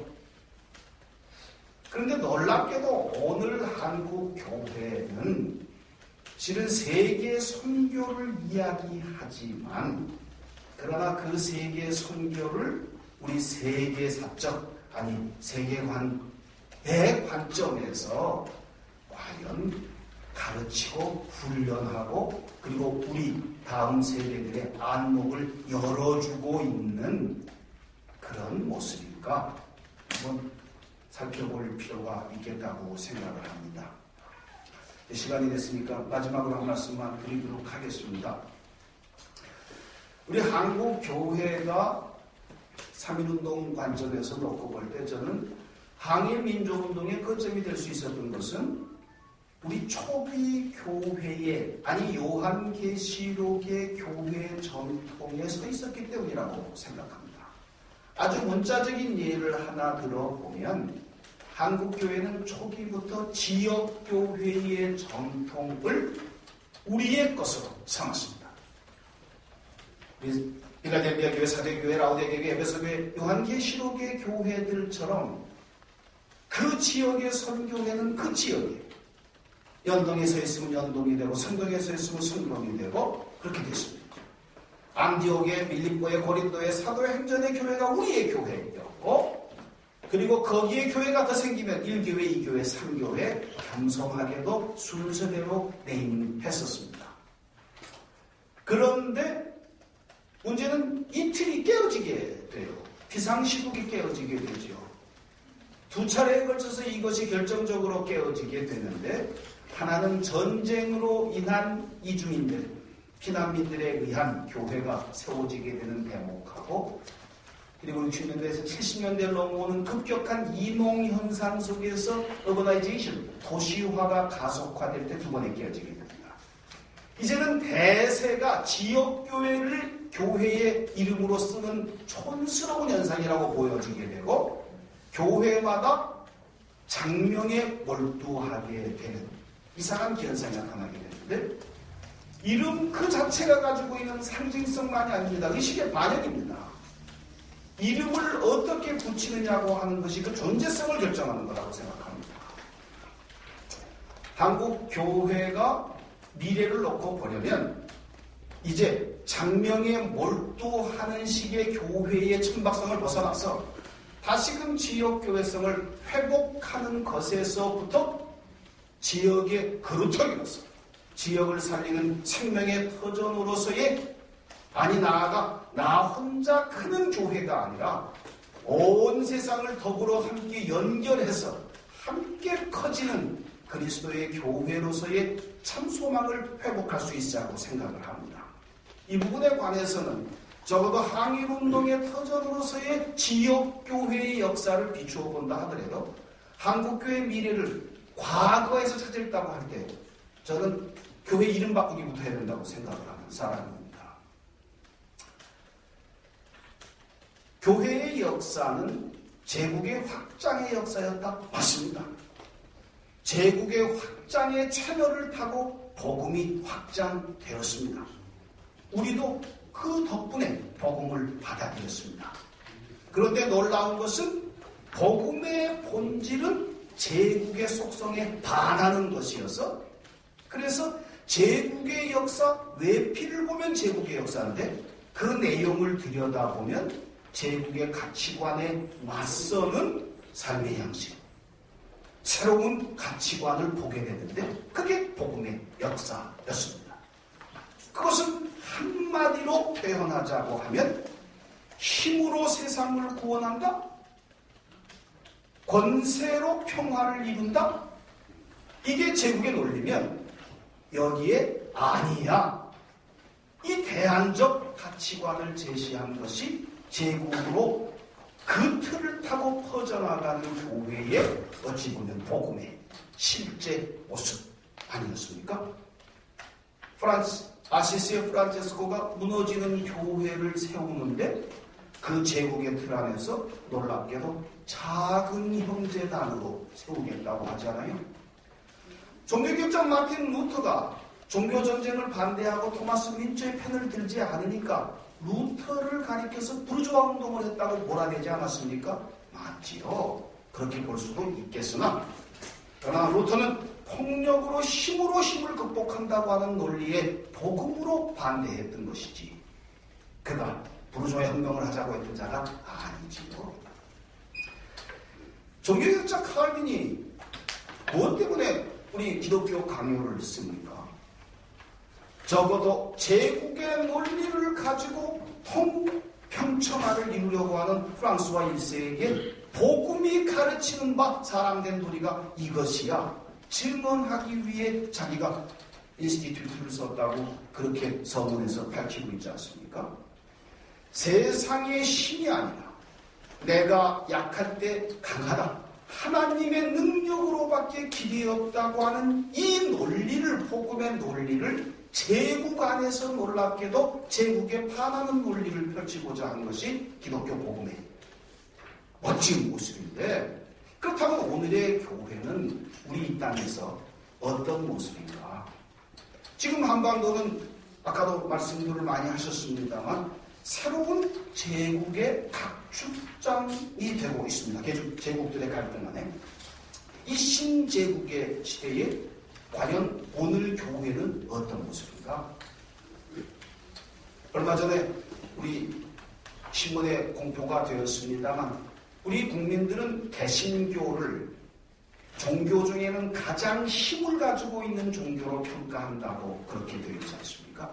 그런데 놀랍게도 오늘 한국교회는 실은 세계 선교를 이야기하지만, 그러나 그 세계 선교를 우리 세계사적, 아니 세계관의 관점에서 과연 가르치고 훈련하고, 그리고 우리 다음 세대들의 안목을 열어주고 있는 그런 모습일까? 한번 살펴볼 필요가 있겠다고 생각을 합니다. 시간이 됐으니까 마지막으로 한 말씀만 드리도록 하겠습니다. 우리 한국 교회가 3.1운동 관점에서 놓고 볼 때 저는 항일민족운동의 거점이 될 수 있었던 것은 우리 초기 교회의, 아니 요한계시록의 교회 전통에 서 있었기 때문이라고 생각합니다. 아주 문자적인 예를 하나 들어보면 한국교회는 초기부터 지역교회의 전통을 우리의 것으로 삼았습니다. 빌라델비아 교회, 사대교회, 라오디게아 교회, 에베소교회, 요한계시록의 교회들처럼 그 지역의 선교회는 그 지역에 연동에 서 있으면 연동이 되고 선동에 서 있으면 선동이 되고 그렇게 됐습니다. 안디옥의, 밀립보의, 고린도의, 사도행전의 교회가 우리의 교회였고, 그리고 거기에 교회가 더 생기면 1교회, 2교회, 3교회 겸손하게도 순서대로 네임했었습니다. 그런데 문제는 이 틀이 깨어지게 돼요. 비상시국이 깨어지게 되죠. 두 차례에 걸쳐서 이것이 결정적으로 깨어지게 되는데, 하나는 전쟁으로 인한 이주민들, 피난민들에 의한 교회가 세워지게 되는 대목하고, 그리고 60년대에서 70년대로 넘어오는 급격한 이농현상 속에서 어버나이제이션, 도시화가 가속화될 때 두 번에 깨어지게 됩니다. 이제는 대세가 지역교회를 교회의 이름으로 쓰는 촌스러운 현상이라고 보여지게 되고, 교회마다 장명에 몰두하게 되는 이상한 현상이 나타나게 되는데, 이름 그 자체가 가지고 있는 상징성만이 아닙니다. 의식의 반영입니다. 이름을 어떻게 붙이느냐고 하는 것이 그 존재성을 결정하는 거라고 생각합니다. 한국 교회가 미래를 놓고 보려면 이제 장명에 몰두하는 식의 교회의 천박성을 벗어나서 다시금 지역교회성을 회복하는 것에서부터 지역의 그루터기로서, 지역을 살리는 생명의 터전으로서의, 아니 나아가 나 혼자 크는 교회가 아니라 온 세상을 더불어 함께 연결해서 함께 커지는 그리스도의 교회로서의 참 소망을 회복할 수 있다고 생각을 합니다. 이 부분에 관해서는 적어도 항일운동의 터전으로서의 지역교회의 역사를 비추어 본다 하더라도 한국교회의 미래를 과거에서 찾았다고 할 때 저는 교회 이름 바꾸기부터 해야 된다고 생각을 하는 사람입니다. 교회의 역사는 제국의 확장의 역사였다. 맞습니다. 제국의 확장의 채널을 타고 복음이 확장되었습니다. 우리도 그 덕분에 복음을 받아들였습니다. 그런데 놀라운 것은 복음의 본질은 제국의 속성에 반하는 것이어서, 그래서 제국의 역사, 외피를 보면 제국의 역사인데 그 내용을 들여다보면 제국의 가치관에 맞서는 삶의 양식, 새로운 가치관을 보게 되는데 그게 복음의 역사였습니다. 그것은 한마디로 표현하자고 하면 힘으로 세상을 구원한다? 권세로 평화를 이룬다? 이게 제국의 논리면 여기에 아니야. 이 대안적 가치관을 제시한 것이 제국으로 그 틀을 타고 퍼져나가는 교회의 어찌 보면 복음의 실제 모습 아니었습니까? 아시시의 프란체스코가 무너지는 교회를 세우는데 그 제국의 틀 안에서 놀랍게도 작은 형제단으로 세우겠다고 하잖아요. 종교개혁자 마틴 루터가 종교전쟁을 반대하고 토마스 민처의 편을 들지 않으니까 루터를 가리켜서 부르주아 운동을 했다고 몰아내지 않았습니까? 맞지요. 그렇게 볼 수도 있겠으나, 그러나 루터는 폭력으로 힘을 극복한다고 하는 논리에 복음으로 반대했던 것이지, 그가 부르주아 혁명을 하자고 했던 자가 아니지요. 종교개혁자 칼빈이 무엇 때문에 우리 기독교 강요를 씁니까? 적어도 제국의 논리를 가지고 통평천화를 이루려고 하는 프랑스와 1세에게 복음이 가르치는 바 사람된 도리가 이것이야. 증언하기 위해 자기가 인스티튜트를 썼다고 그렇게 서문에서 밝히고 있지 않습니까? 세상의 힘이 아니라 내가 약할 때 강하다, 하나님의 능력으로밖에 길이 없다고 하는 이 논리를, 복음의 논리를 제국 안에서 놀랍게도 제국에 반하는 논리를 펼치고자 하는 것이 기독교 복음의 멋진 모습인데, 그렇다면 오늘의 교회는 우리 이 땅에서 어떤 모습인가? 지금 한반도는 아까도 말씀들을 많이 하셨습니다만 새로운 제국의 각축장이 되고 있습니다. 제국들의 갈등 안에. 이 신제국의 시대에 과연 오늘 교회는 어떤 모습인가? 얼마 전에 우리 신문에 공표가 되었습니다만 우리 국민들은 개신교를 종교 중에는 가장 힘을 가지고 있는 종교로 평가한다고 그렇게 되어 있지 않습니까?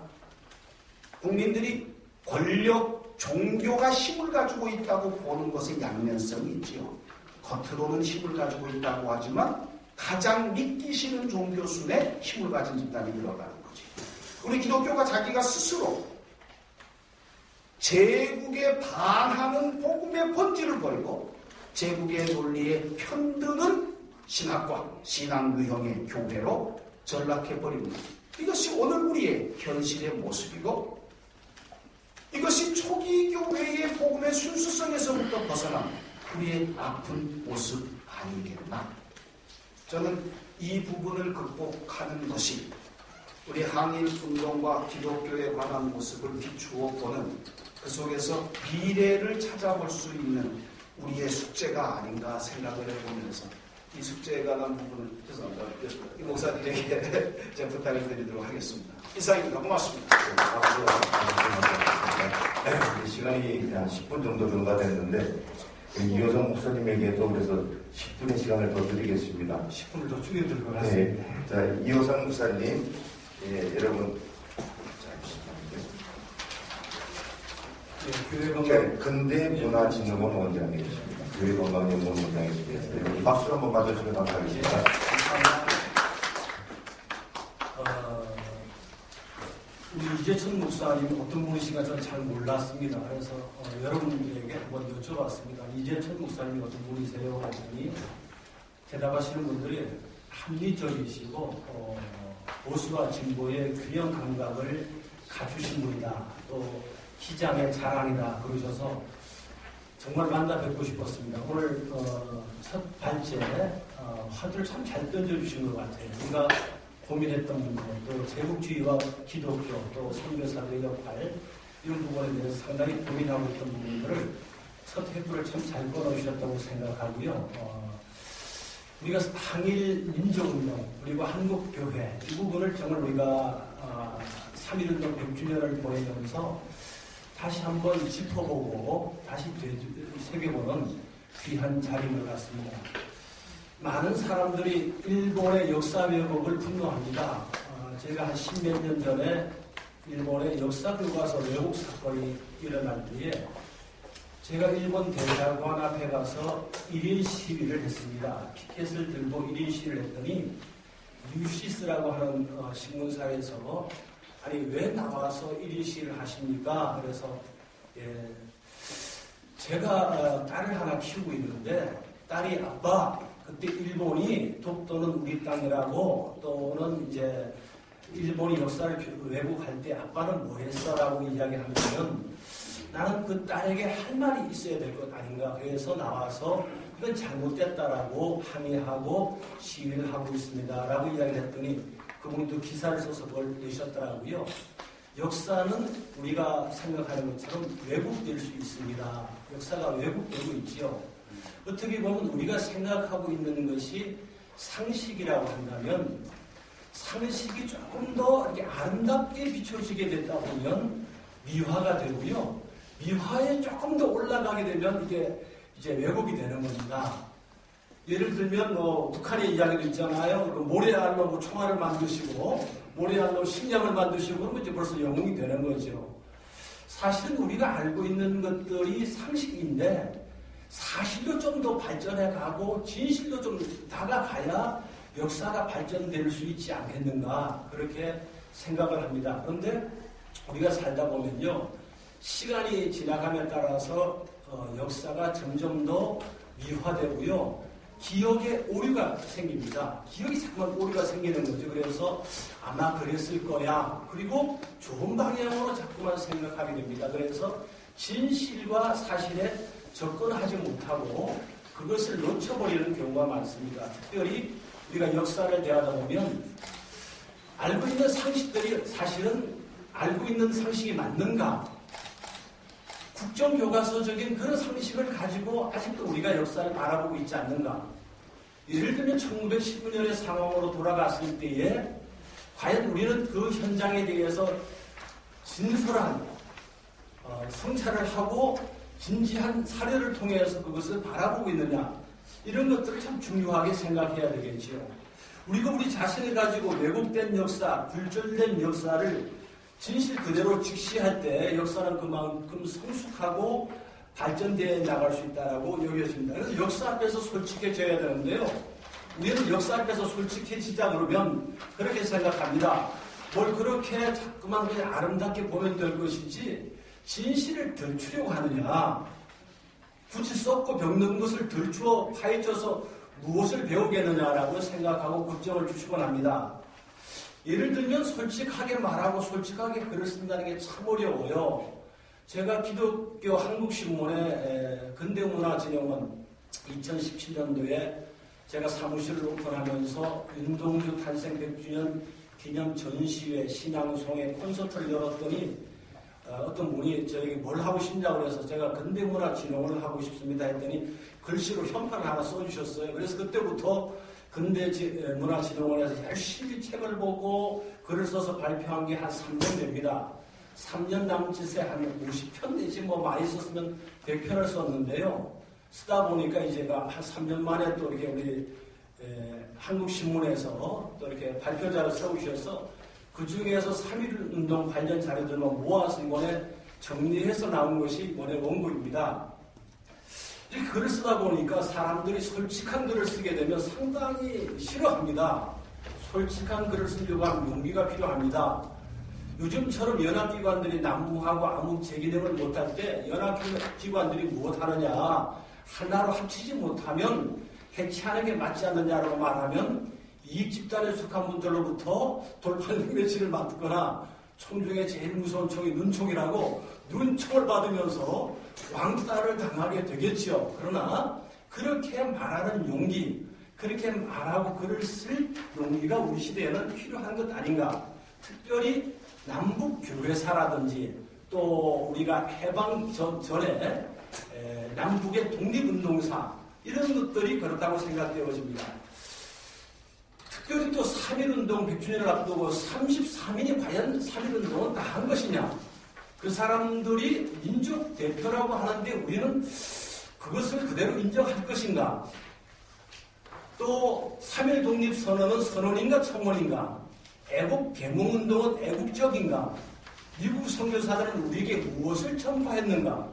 국민들이 권력, 종교가 힘을 가지고 있다고 보는 것에 양면성이 있지요. 겉으로는 힘을 가지고 있다고 하지만 가장 믿기 싫은 종교 순에 힘을 가진 집단이 들어가는 거지. 우리 기독교가 자기가 스스로 제국에 반하는 복음의 본질을 버리고 제국의 논리에 편드는 신학과 신앙 유형의 교회로 전락해버립니다. 이것이 오늘 우리의 현실의 모습이고, 이것이 초기 교회의 복음의 순수성에서부터 벗어난 우리의 아픈 모습 아니겠나? 저는 이 부분을 극복하는 것이 우리 항일운동과 기독교에 관한 모습을 비추어 보는 그 속에서 미래를 찾아볼 수 있는 우리의 숙제가 아닌가 생각을 해보면서 이 숙제에 관한 부분을 죄송합니다. 이 목사님에게 제가 부탁을 드리도록 하겠습니다. 이상입니다. 고맙습니다. 시간이 한 10분 정도 경과됐는데 이효성 목사님에게도 그래서 10분의 시간을 더 드리겠습니다. 10분을 더 줄여드릴 것 같습니다. 네. 자, 이효성 목사님, 여러분. 교회 건강 근대문화진흥원 원장이십니다. 교회 건강연구원 원장이시겠어요. 박수 한번 맞아주시면 감사하겠습니다. 우리 이재천 목사님 어떤 분이신가 저는 잘 몰랐습니다. 그래서 여러분들에게 한번 여쭤봤습니다. 이재천 목사님이 어떤 분이세요? 하더니 대답하시는 분들이 합리적이시고 보수와 진보의 균형 감각을 갖추신 분이다. 또 시장의 자랑이다 그러셔서 정말 만나 뵙고 싶었습니다. 오늘 첫 발제 화두를 참 잘 던져주신 것 같아요. 우리가 고민했던 부분, 또 제국주의와 기독교, 또 선교사들의 역할 이런 부분에 대해서 상당히 고민하고 있던 부분들을 첫 해부를 참 잘 꺼내주셨다고 생각하고요. 우리가 항일 민족운동 그리고 한국교회 이 부분을 정말 우리가 3.1운동 100주년을 보내면서 다시 한번 짚어보고 다시 새겨보는 귀한 자리인 것 같습니다. 많은 사람들이 일본의 역사 왜곡을 분노합니다. 제가 한 10몇 년 전에 일본의 역사 교과서 왜곡 사건이 일어날 때에 제가 일본 대사관 앞에 가서 1인 시위를 했습니다. 피켓을 들고 1인 시위를 했더니 뉴시스라고 하는 신문사에서 아니 왜 나와서 1인 시위를 하십니까? 그래서 제가 딸을 하나 키우고 있는데 딸이 아빠 그때 일본이 독도는 우리 땅이라고 또는 이제 일본이 역사를 왜곡할 때 아빠는 뭐 했어? 라고 이야기하면 나는 그 딸에게 할 말이 있어야 될 것 아닌가. 그래서 나와서 이건 잘못됐다라고 항의하고 시위를 하고 있습니다. 라고 이야기를 했더니 그분이 또 기사를 써서 그걸 내셨더라고요. 역사는 우리가 생각하는 것처럼 왜곡될 수 있습니다. 역사가 왜곡되고 있지요. 어떻게 보면 우리가 생각하고 있는 것이 상식이라고 한다면 상식이 조금 더 이렇게 아름답게 비춰지게 됐다 보면 미화가 되고요. 미화에 조금 더 올라가게 되면 이게 이제 왜곡이 되는 겁니다. 예를 들면 북한의 이야기도 있잖아요. 모래알로 총알을 만드시고 모래알로 식량을 만드시고 그러면 이제 벌써 영웅이 되는 거죠. 사실은 우리가 알고 있는 것들이 상식인데 사실로 좀 더 발전해 가고 진실로 좀 다가가야 역사가 발전될 수 있지 않겠는가 그렇게 생각을 합니다. 그런데 우리가 살다 보면요, 시간이 지나감에 따라서 역사가 점점 더 미화되고요, 기억에 오류가 생깁니다. 기억이 자꾸만 오류가 생기는 거죠. 그래서 아마 그랬을 거야. 그리고 좋은 방향으로 자꾸만 생각하게 됩니다. 그래서 진실과 사실에 접근하지 못하고 그것을 놓쳐버리는 경우가 많습니다. 특별히 우리가 역사를 대하다 보면 알고 있는 상식들이 사실은 알고 있는 상식이 맞는가? 국정교과서적인 그런 상식을 가지고 아직도 우리가 역사를 바라보고 있지 않는가? 예를 들면 1919년의 상황으로 돌아갔을 때에 과연 우리는 그 현장에 대해서 진솔한 성찰을 하고 진지한 사례를 통해서 그것을 바라보고 있느냐, 이런 것들을 참 중요하게 생각해야 되겠지요. 우리가 우리 자신을 가지고 왜곡된 역사, 굴절된 역사를 진실 그대로 직시할 때 역사는 그만큼 성숙하고 발전되어 나갈 수 있다고 여겨집니다. 그래서 역사 앞에서 솔직해져야 되는데요, 우리는 역사 앞에서 솔직해지자 그러면 그렇게 생각합니다. 뭘 그렇게 자꾸만 그냥 아름답게 보면 될 것이지 진실을 들추려고 하느냐, 굳이 썩고 병든 것을 들추어 파헤쳐서 무엇을 배우겠느냐라고 생각하고 걱정을 주시곤 합니다. 예를 들면 솔직하게 말하고 솔직하게 글을 쓴다는 게 참 어려워요. 제가 기독교 한국신문의 근대문화진흥원 2017년도에 제가 사무실을 오픈하면서 윤동주 탄생 100주년 기념 전시회 신앙송의 콘서트를 열었더니 어떤 분이 저에게 뭘 하고 싶냐고 그래서 제가 근대문화진흥원을 하고 싶습니다 했더니 글씨로 현판을 하나 써주셨어요. 그래서 그때부터 근대문화진흥원에서 열심히 책을 보고 글을 써서 발표한 게 한 3년 됩니다. 3년 남짓에 한 50편 내지 뭐 많이 썼으면 100편을 썼는데요. 쓰다 보니까 이제가 한 3년 만에 또 이렇게 우리 한국신문에서 또 이렇게 발표자를 세우셔서 그 중에서 3.1운동 관련 자료들만 모아서 이번에 정리해서 나온 것이 이번에 원고입니다. 이렇게 글을 쓰다 보니까 사람들이 솔직한 글을 쓰게 되면 상당히 싫어합니다. 솔직한 글을 쓰려고 하면 용기가 필요합니다. 요즘처럼 연합기관들이 난무하고 아무 제기능을 못할 때 연합기관들이 무엇하느냐, 하나로 합치지 못하면 해체하는 게 맞지 않느냐라고 말하면 이익집단에 속한 분들로부터 돌팔 매치를 맡거나 총 중에 제일 무서운 총이 눈총이라고 눈총을 받으면서 왕따를 당하게 되겠지요. 그러나 그렇게 말하는 용기, 그렇게 말하고 글을 쓸 용기가 우리 시대에는 필요한 것 아닌가. 특별히 남북교회사라든지 또 우리가 해방 전에 남북의 독립운동사, 이런 것들이 그렇다고 생각되어집니다. 특별히 또 3.1운동 100주년을 앞두고 33인이 과연 3.1운동은 다 한 것이냐, 그 사람들이 민족 대표라고 하는데 우리는 그것을 그대로 인정할 것인가, 또 3.1 독립선언은 선언인가 청원인가, 애국 개몽운동은 애국적인가, 미국 선교사들은 우리에게 무엇을 전파했는가,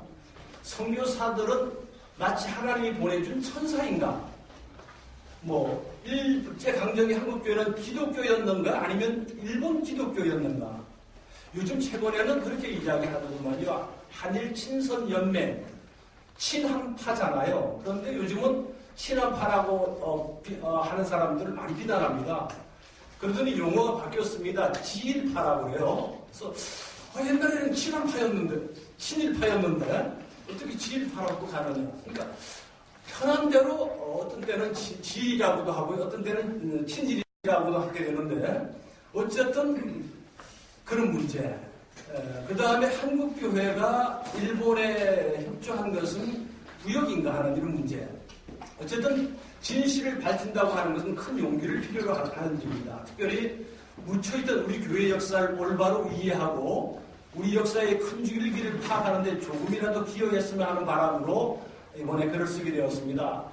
선교사들은 마치 하나님이 보내준 천사인가, 뭐 일제강점기 한국교회는 기독교였는가 아니면 일본 기독교였는가. 요즘 최근에는 그렇게 이야기하더구만요. 한일 친선연맹, 친한파잖아요. 그런데 요즘은 친한파라고 하는 사람들을 많이 비난합니다. 그러더니 용어가 바뀌었습니다. 지일파라고 해요. 그래서 옛날에는 친일파였는데 어떻게 지일파라고 또 가느냐. 그러니까 편한 대로 어떤 때는 지이라고도 하고 어떤 때는 친일이라고도 하게 되는데 어쨌든 그런 문제. 그 다음에 한국교회가 일본에 협조한 것은 부역인가 하는 이런 문제. 어쨌든 진실을 밝힌다고 하는 것은 큰 용기를 필요로 하는 일입니다. 특별히 묻혀있던 우리 교회 역사를 올바로 이해하고 우리 역사의 큰 줄기를 파악하는 데 조금이라도 기여했으면 하는 바람으로 이번에 글을 쓰게 되었습니다.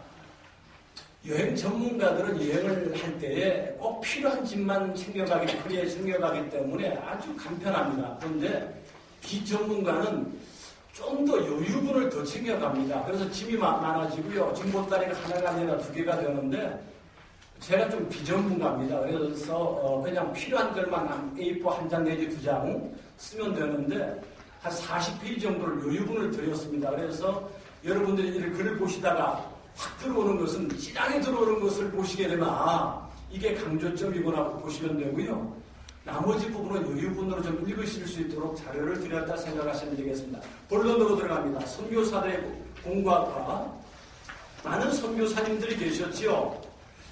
여행 전문가들은 여행을 할 때에 꼭 필요한 짐만 챙겨가기 때문에 아주 간편합니다. 그런데 비전문가는 좀 더 여유분을 더 챙겨갑니다. 그래서 짐이 많아지고요. 짐 보따리가 하나가 아니라 2개가 되는데 제가 좀 비전문가입니다. 그래서 그냥 필요한 것만 A4 한 장 내지 2장 쓰면 되는데 한 40페이지 정도를 여유분을 드렸습니다. 그래서 여러분들이 이 글을 보시다가 확 들어오는 것은 찌랑에 들어오는 것을 보시게 되면 이게 강조점이구나 보시면 되고요. 나머지 부분은 여유분으로 좀 읽으실 수 있도록 자료를 드렸다 생각하시면 되겠습니다. 본론으로 들어갑니다. 선교사들의 공과가 많은 선교사님들이 계셨지요.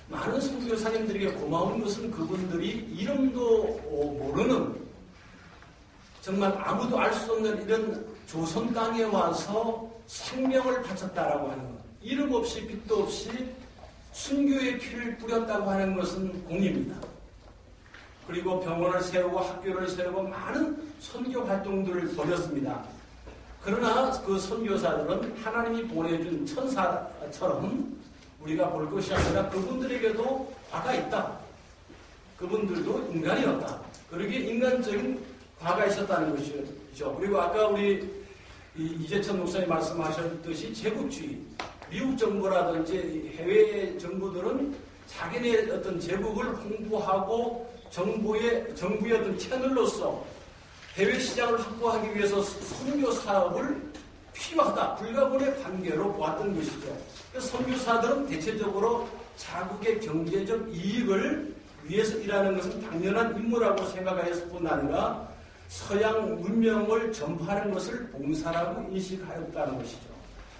많은 선교사님들에게 고마운 것은 그분들이 이름도 모르는 정말 아무도 알 수 없는 이런 조선 땅에 와서 생명을 바쳤다라고 하는 것. 이름 없이 빛도 없이 순교의 피를 뿌렸다고 하는 것은 공입니다. 그리고 병원을 세우고 학교를 세우고 많은 선교 활동들을 벌였습니다. 그러나 그 선교사들은 하나님이 보내준 천사처럼 우리가 볼 것이 아니라 그분들에게도 과가 있다. 그분들도 인간이었다. 그러기에 인간적인 과가 있었다는 것이죠. 그리고 아까 우리 이재천 목사님 말씀하셨듯이 제국주의, 미국 정부라든지 해외 정부들은 자기네 어떤 제국을 홍보하고 정부의 어떤 채널로서 해외 시장을 확보하기 위해서 선교 사업을 필요하다, 불가분의 관계로 보았던 것이죠. 그래서 선교사들은 대체적으로 자국의 경제적 이익을 위해서 일하는 것은 당연한 임무라고 생각하였을 뿐 아니라 서양 문명을 전파하는 것을 봉사라고 인식하였다는 것이죠.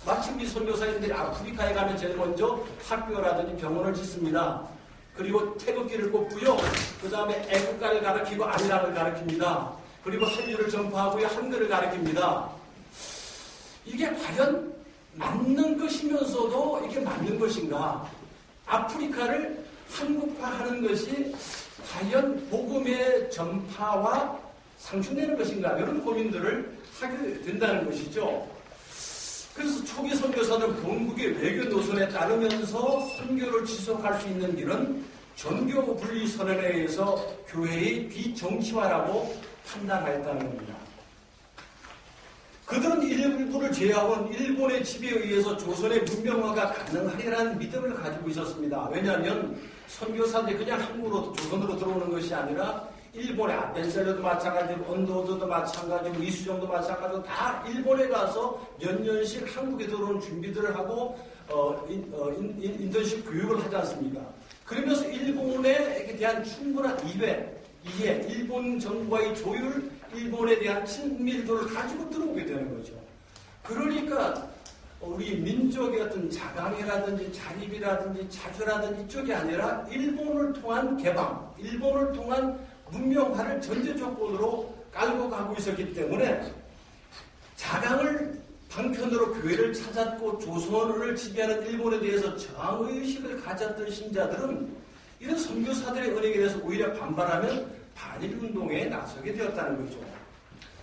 마치 우리 선교사님들이 아프리카에 가면 제일 먼저 학교라든지 병원을 짓습니다. 그리고 태극기를 꼽고요. 그 다음에 애국가를 가르치고 안락을 가르칩니다. 그리고 한류를 전파하고요. 한글을 가르칩니다. 이게 과연 맞는 것이면서도 이게 맞는 것인가? 아프리카를 한국화하는 것이 과연 복음의 전파와 상충되는 것인가? 이런 고민들을 하게 된다는 것이죠. 그래서 초기 선교사는 본국의 외교 노선에 따르면서 선교를 지속할 수 있는 길은 전교 분리 선언에 의해서 교회의 비정치화라고 판단하였다는 겁니다. 그들은 일부를 제외하고는 일본의 지배에 의해서 조선의 문명화가 가능하리라는 믿음을 가지고 있었습니다. 왜냐하면 선교사들이 그냥 한국으로 조선으로 들어오는 것이 아니라 일본의 아펜셀러도 마찬가지고 언도도도 마찬가지고 이수정도 마찬가지고 다 일본에 가서 몇 년씩 한국에 들어오는 준비들을 하고 인턴십 교육을 하지 않습니까? 그러면서 일본에 대한 충분한 이해, 일본 정부와의 조율, 일본에 대한 친밀도를 가지고 들어오게 되는 거죠. 그러니까 우리 민족의 어떤 자강이라든지 자립이라든지 자주라든지 이쪽이 아니라 일본을 통한 개방, 일본을 통한 문명화를 전제 조건으로 깔고 가고 있었기 때문에 자강을 방편으로 교회를 찾았고 조선을 지배하는 일본에 대해서 저항의식을 가졌던 신자들은 이런 선교사들의 은행에 대해서 오히려 반발하면 반일운동에 나서게 되었다는 거죠.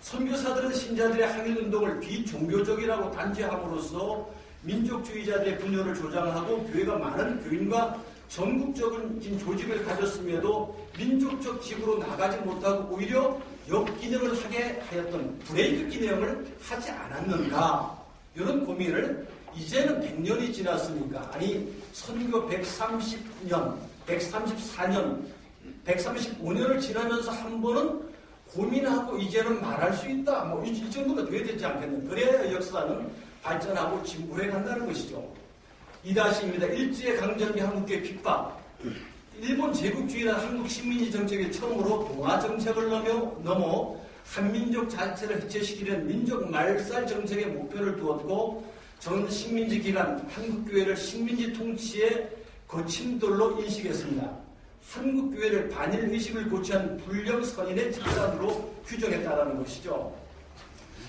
선교사들은 신자들의 항일운동을 비종교적이라고 단죄함으로써 민족주의자들의 분열을 조장하고 교회가 많은 교인과 전국적인 조직을 가졌음에도 민족적 지구로 나가지 못하고 오히려 역기능을 하게 하였던 브레이크 기능을 하지 않았는가, 이런 고민을 이제는 100년이 지났으니까, 아니 선교 130년, 134년, 135년을 지나면서 한 번은 고민하고 이제는 말할 수 있다, 이 정도는 돼야 되지 않겠는가. 그래야 역사는 발전하고 진보해 간다는 것이죠. 2-2입니다. 일제강점기 한국의 핍박. 일본 제국주의나 한국 식민지 정책이 처음으로 동아 정책을 넘어 한민족 자체를 해체시키는 민족 말살 정책의 목표를 두었고, 전 식민지 기간 한국교회를 식민지 통치의 거침돌로 인식했습니다. 한국교회를 반일의식을 고취한 불령선인의 집단으로 규정했다는 것이죠.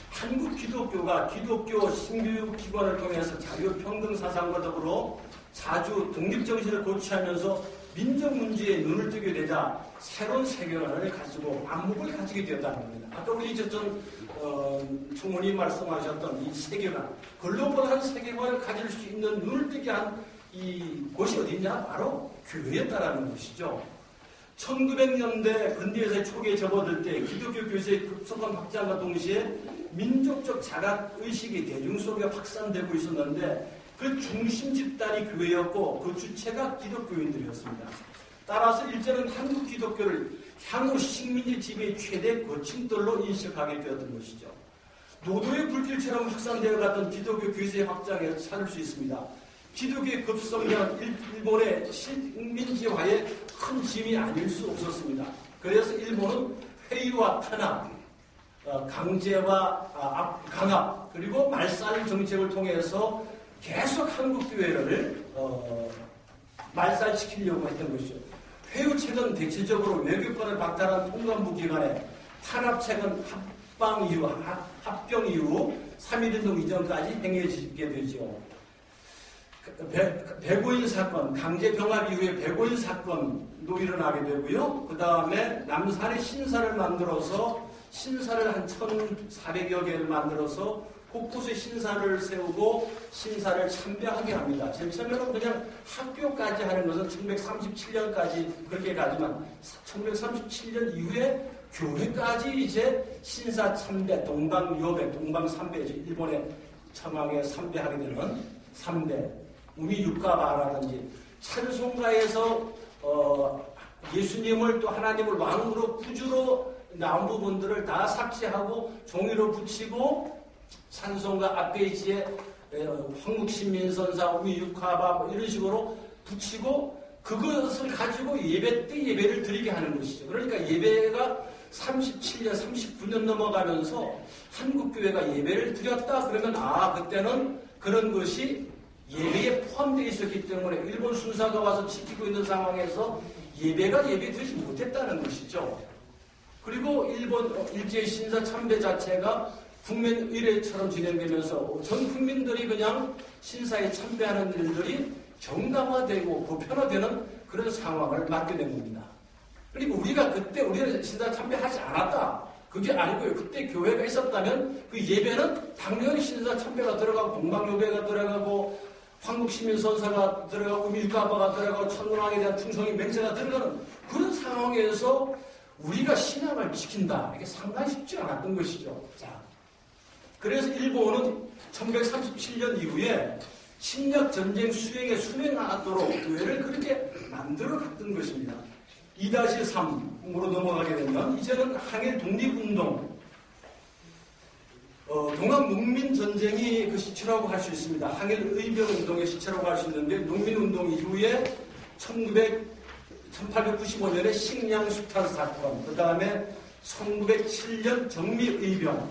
한국 기독교가 기독교 신교육기관을 통해서 자유평등사상과 더불어 자주 독립정신을 고취하면서 민족 문제에 눈을 뜨게 되자 새로운 세계관을 가지고 안목을 가지게 되었다는 겁니다. 아까 우리 총무님 말씀하셨던 이 세계관, 글로벌한 세계관을 가질 수 있는 눈을 뜨게 한 이 곳이 어디냐? 바로 교회였다라는 것이죠. 1900년대 근대에서의 초기에 접어들 때 기독교 교세의 급속한 확장과 동시에 민족적 자각의식이 대중 속에 확산되고 있었는데, 그 중심 집단이 교회였고 그 주체가 기독교인들이었습니다. 따라서 일제는 한국 기독교를 향후 식민지 지배의 최대 거침돌로 인식하게 되었던 것이죠. 노도의 불길처럼 확산되어 갔던 기독교 교세의 확장에 찾을 수 있습니다. 기독교의 급성장은 일본의 식민지화에 큰 짐이 아닐 수 없었습니다. 그래서 일본은 회유와 탄압, 강제와 강압, 그리고 말살 정책을 통해서 계속 한국 교회를 말살시키려고 했던 것이죠. 회유책은 대체적으로 외교권을 박탈한 통감부 기관에, 탄압책은 합병 이후 3.1운동 이전까지 행해지게 되죠. 백오인 사건, 강제병합 이후에 백오인 사건도 일어나게 되고요. 그 다음에 남산에 신사를 만들어서 신사를 한 1,400여 개를 만들어서 곳곳에 신사를 세우고 신사를 참배하게 합니다. 제일 처음에는 그냥 학교까지 하는 것은 1937년까지 그렇게 가지만 1937년 이후에 교회까지 이제 신사 참배, 동방요배, 동방삼배, 일본의 청왕에 참배하게 되는 삼배, 우미유카바라든지 찬송가에서 예수님을 또 하나님을 왕으로 구주로 나온 부분들을 다 삭제하고 종이로 붙이고 찬송가 앞페이지에 황국신민선사, 우미유카바 뭐 이런 식으로 붙이고 그것을 가지고 예배 때 예배를 드리게 하는 것이죠. 그러니까 예배가 37년, 39년 넘어가면서 한국교회가 예배를 드렸다 그러면 그때는 그런 것이 예배에 포함되어 있었기 때문에 일본 순사가 와서 지키고 있는 상황에서 예배가 예배되지 못했다는 것이죠. 그리고 일본 일제 신사 참배 자체가 국민 의례처럼 진행되면서 전 국민들이 그냥 신사에 참배하는 일들이 정당화되고 보편화되는 그런 상황을 맞게 된 겁니다. 그리고 우리가 그때 우리는 신사 참배하지 않았다. 그게 아니고요. 그때 교회가 있었다면 그 예배는 당연히 신사 참배가 들어가고 동방요배가 들어가고 황국시민선사가 들어가고 밀가바가 들어가고 천문왕에 대한 충성의 맹세가 들어가는 그런 상황에서 우리가 신앙을 지킨다. 이게 상당히 쉽지 않았던 것이죠. 자, 그래서 일본은 1937년 이후에 침략전쟁 수행에 순행하도록 교회를 그렇게 만들어 갔던 것입니다. 2-3으로 넘어가게 되면 이제는 항일 독립운동, 동학농민전쟁이 그 시초라고 할 수 있습니다. 항일 의병운동의 시초라고 할 수 있는데 농민운동 이후에 1895년에 식량수탈 사건, 그 다음에 1907년 정미의병,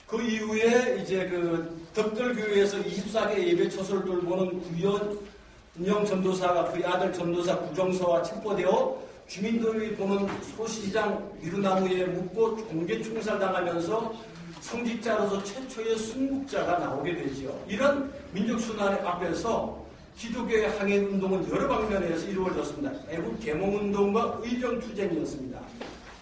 그 이후에 이제 그 덕들교회에서 24개 예배처소를 돌보는 구현영 전도사가 그의 아들 전도사 구정서와 체포되어 주민들이 보는 소시장 미루나무에 묻고 공개 총살당하면서 성직자로서 최초의 순국자가 나오게 되죠. 이런 민족순환 앞에서 기독교의 항해운동은 여러 방면에서 이루어졌습니다. 애국 계몽운동과 의정투쟁이었습니다.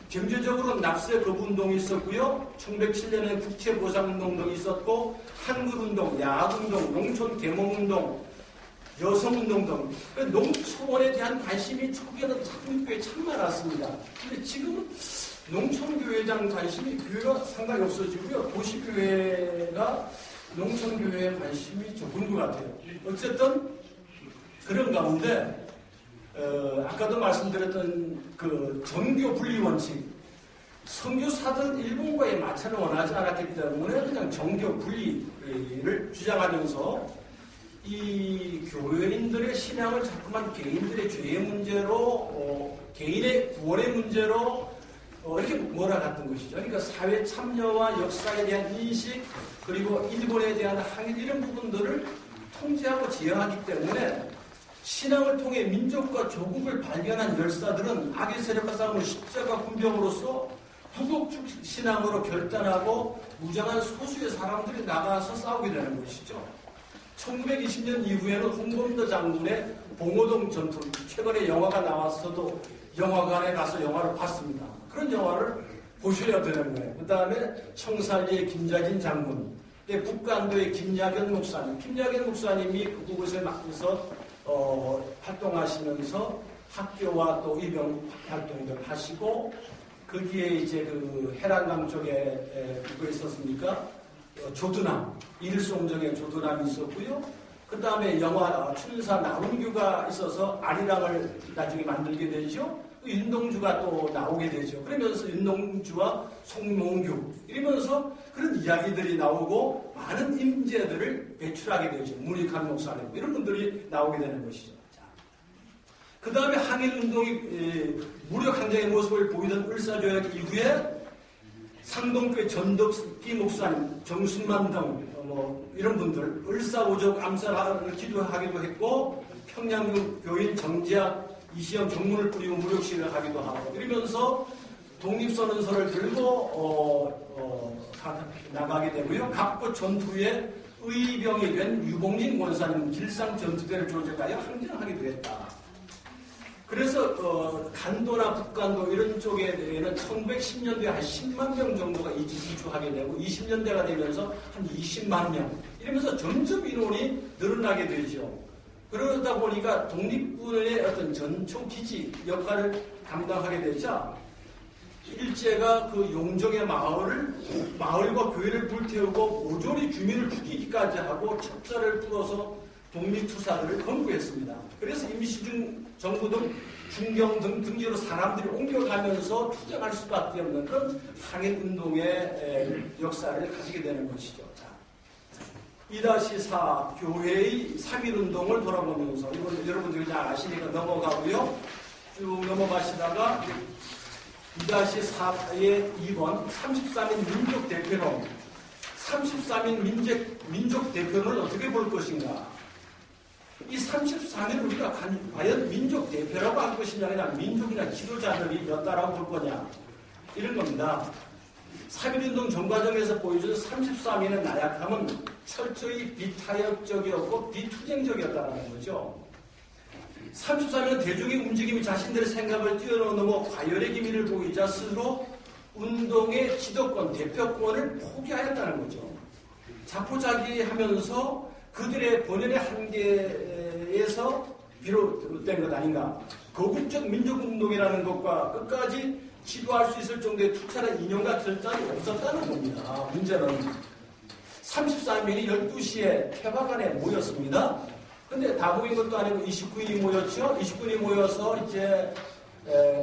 경제적으로 납세 거부운동이 있었고요. 1907년에 국채보상운동 등이 있었고 한글운동, 야학운동, 농촌계몽운동, 여성운동 등 농촌에 대한 관심이 초기에는 한국교회에 참 많았습니다. 근데 지금은 농촌교회장 관심이 교회가 상당히 없어지고요. 도시교회가 농촌교회에 관심이 적은 것 같아요. 어쨌든 그런 가운데 아까도 말씀드렸던 그 정교 분리 원칙, 선교사들은 일본과의 마찰을 원하지 않았기 때문에 그냥 정교 분리를 주장하면서 이 교회인들의 신앙을 자꾸만 개인들의 죄의 문제로 개인의 구원의 문제로 이렇게 몰아갔던 것이죠. 그러니까 사회 참여와 역사에 대한 인식 그리고 일본에 대한 항일 이런 부분들을 통제하고 지향하기 때문에 신앙을 통해 민족과 조국을 발견한 열사들은 악의 세력과 싸우는 십자가 군병으로서 부국적 신앙으로 결단하고 무장한 소수의 사람들이 나가서 싸우게 되는 것이죠. 1920년 이후에는 홍범도 장군의 봉오동 전투, 최근에 영화가 나왔어도 영화관에 가서 영화를 봤습니다. 그런 영화를 보셔야 되는 거예요. 그 다음에 청살리의 김자진 장군, 북간도의 김야견 목사님, 김야견 목사님이 그곳에 맡겨서 활동하시면서 학교와 또 의병 활동들 하시고 거기에 이제 그 해란강 쪽에 그거 있었습니까? 조두남, 일송정의 조두남이 있었고요. 그 다음에 영화 춘사 나훈규가 있어서 아리랑을 나중에 만들게 되죠. 윤동주가 또 나오게 되죠. 그러면서 윤동주와 송몽규 이러면서 그런 이야기들이 나오고 많은 인재들을 배출하게 되죠. 문익환 목사님 이런 분들이 나오게 되는 것이죠. 그 다음에 항일운동이 무력 항쟁의 모습을 보이던 을사조약 이후에 상동교회 전덕기 목사님, 정순만 등 이런 분들 을사오적 암살을 기도하기도 했고 평양교 교인 정재학 이시영 정문을 뿌리고 무력시위를 하기도 하고 이러면서 독립선언서를 들고 나가게 되고요. 갑고 전투에 의병이 된 유봉진 권사님 길상 전투대를 조직하여 항쟁하기도 했다. 그래서 간도나 북간도 이런 쪽에는 1910년도에 한 10만 명 정도가 이주하게 되고 20년대가 되면서 한 20만 명 이러면서 점점 인원이 늘어나게 되죠. 그러다 보니까 독립군의 어떤 전초 기지 역할을 담당하게 되자 일제가 그 용정의 마을과 교회를 불태우고 모조리 주민을 죽이기까지 하고 첩자를 풀어서 독립투사들을 검거했습니다. 그래서 임시중 정부 등 중경 등 등지로 사람들이 옮겨가면서 투쟁할 수밖에 없는 그런 항일운동의 역사를 가지게 되는 것이죠. 자, 2-4 교회의 3.1운동을 돌아보면서 이건 여러분들이 다 아시니까 넘어가고요. 쭉 넘어가시다가 2-4의 2번 33인 민족 대표론 33인 민족 대표론을 어떻게 볼 것인가. 이 33인 우리가 과연 민족 대표라고 할 것이냐 그냥 민족이나 지도자들이 몇 다라고 볼 거냐 이런 겁니다. 3.1운동 전 과정에서 보여준 33인의 나약함은 철저히 비타협적이었고 비투쟁적이었다는 거죠. 33인은 대중의 움직임이 자신들의 생각을 뛰어넘어 과열의 기미를 보이자 스스로 운동의 지도권, 대표권을 포기하였다는 거죠. 자포자기하면서 그들의 본연의 한계에서 비롯된 것 아닌가. 거국적 민족운동이라는 것과 끝까지 지도할 수 있을 정도의 투철한 인용과 결단이 없었다는 겁니다. 문제는 33명이 12시에 태화관에 모였습니다. 근데 다 모인 것도 아니고 29인이 모였죠. 29인이 모여서 이제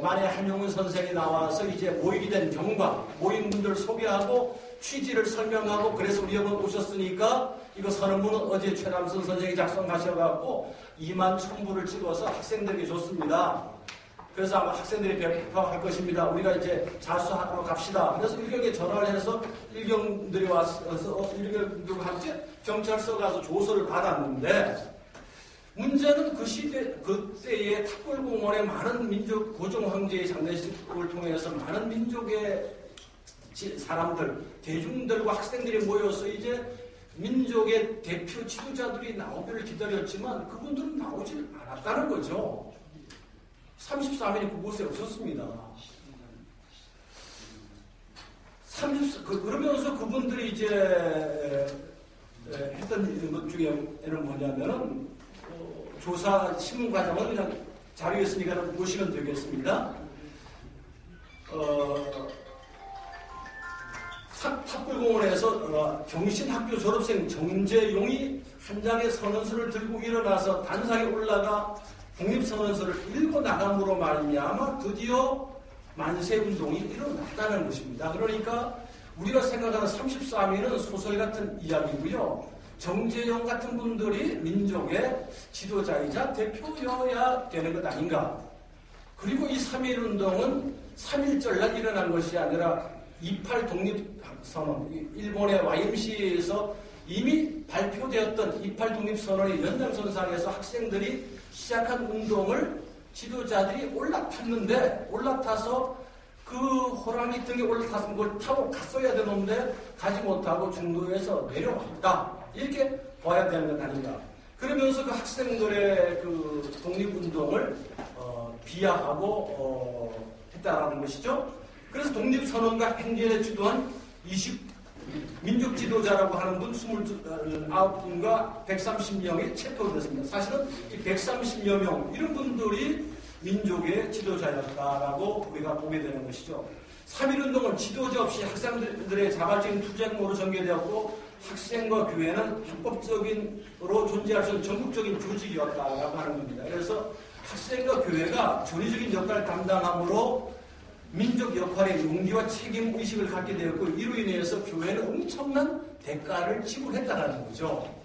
만에 한용운 선생이 나와서 이제 모이게 된 경과, 모인 분들 소개하고 취지를 설명하고 그래서 우리 여러분 오셨으니까 이거 선언문은 어제 최남선 선생이 작성하셔갖고 2만 1,000부를 찍어서 학생들에게 줬습니다. 그래서 아마 학생들이 배포할 것입니다. 우리가 이제 자수하러 갑시다. 그래서 일경에 전화를 해서 일경들이 와서 일경들과 함께 경찰서 가서 조서를 받았는데 문제는 그 시대, 그때의 탑골공원에 많은 민족 고종 황제의 장례식을 통해서 많은 민족의 사람들, 대중들과 학생들이 모여서 이제 민족의 대표 지도자들이 나오기를 기다렸지만 그분들은 나오질 않았다는 거죠. 33일이 그곳에 없었습니다. 그러면서 그분들이 이제 했던 것 중에는 뭐냐면은 조사 신문 과정은 그냥 자료에 있으니까 보시면 되겠습니다. 탑골공원에서 경신학교 졸업생 정재용이 한 장의 선언서를 들고 일어나서 단상에 올라가 독립선언서를 읽고 나감으로 말미암아 드디어 만세운동이 일어났다는 것입니다. 그러니까 우리가 생각하는 33일은 소설 같은 이야기고요. 정재용 같은 분들이 민족의 지도자이자 대표여야 되는 것 아닌가. 그리고 이 3.1운동은 3.1절날 일어난 것이 아니라 28 독립선언, 일본의 YMCA에서 이미 발표되었던 28 독립선언의 연장선상에서 학생들이 시작한 운동을 지도자들이 올라타서 그 호랑이 등에 올라타서 그걸 타고 갔어야 되는데 가지 못하고 중도에서 내려왔다. 이렇게 봐야 되는 것 아닌가. 그러면서 그 학생들의 그 독립운동을 비하하고 했다라는 것이죠. 그래서 독립선언과 행진에 주도한 민족 지도자라고 하는 분 29분과 130명이 체포됐습니다. 사실은 이 130여 명 이런 분들이 민족의 지도자였다라고 우리가 보게 되는 것이죠. 3.1운동은 지도자 없이 학생들의 자발적인 투쟁으로 전개되었고 학생과 교회는 합법적인으로 존재할 수 있는 전국적인 조직이었다라고 하는 겁니다. 그래서 학생과 교회가 전위적인 역할을 담당함으로 민족 역할의 용기와 책임 의식을 갖게 되었고 이로 인해서 교회는 엄청난 대가를 지불했다는 거죠.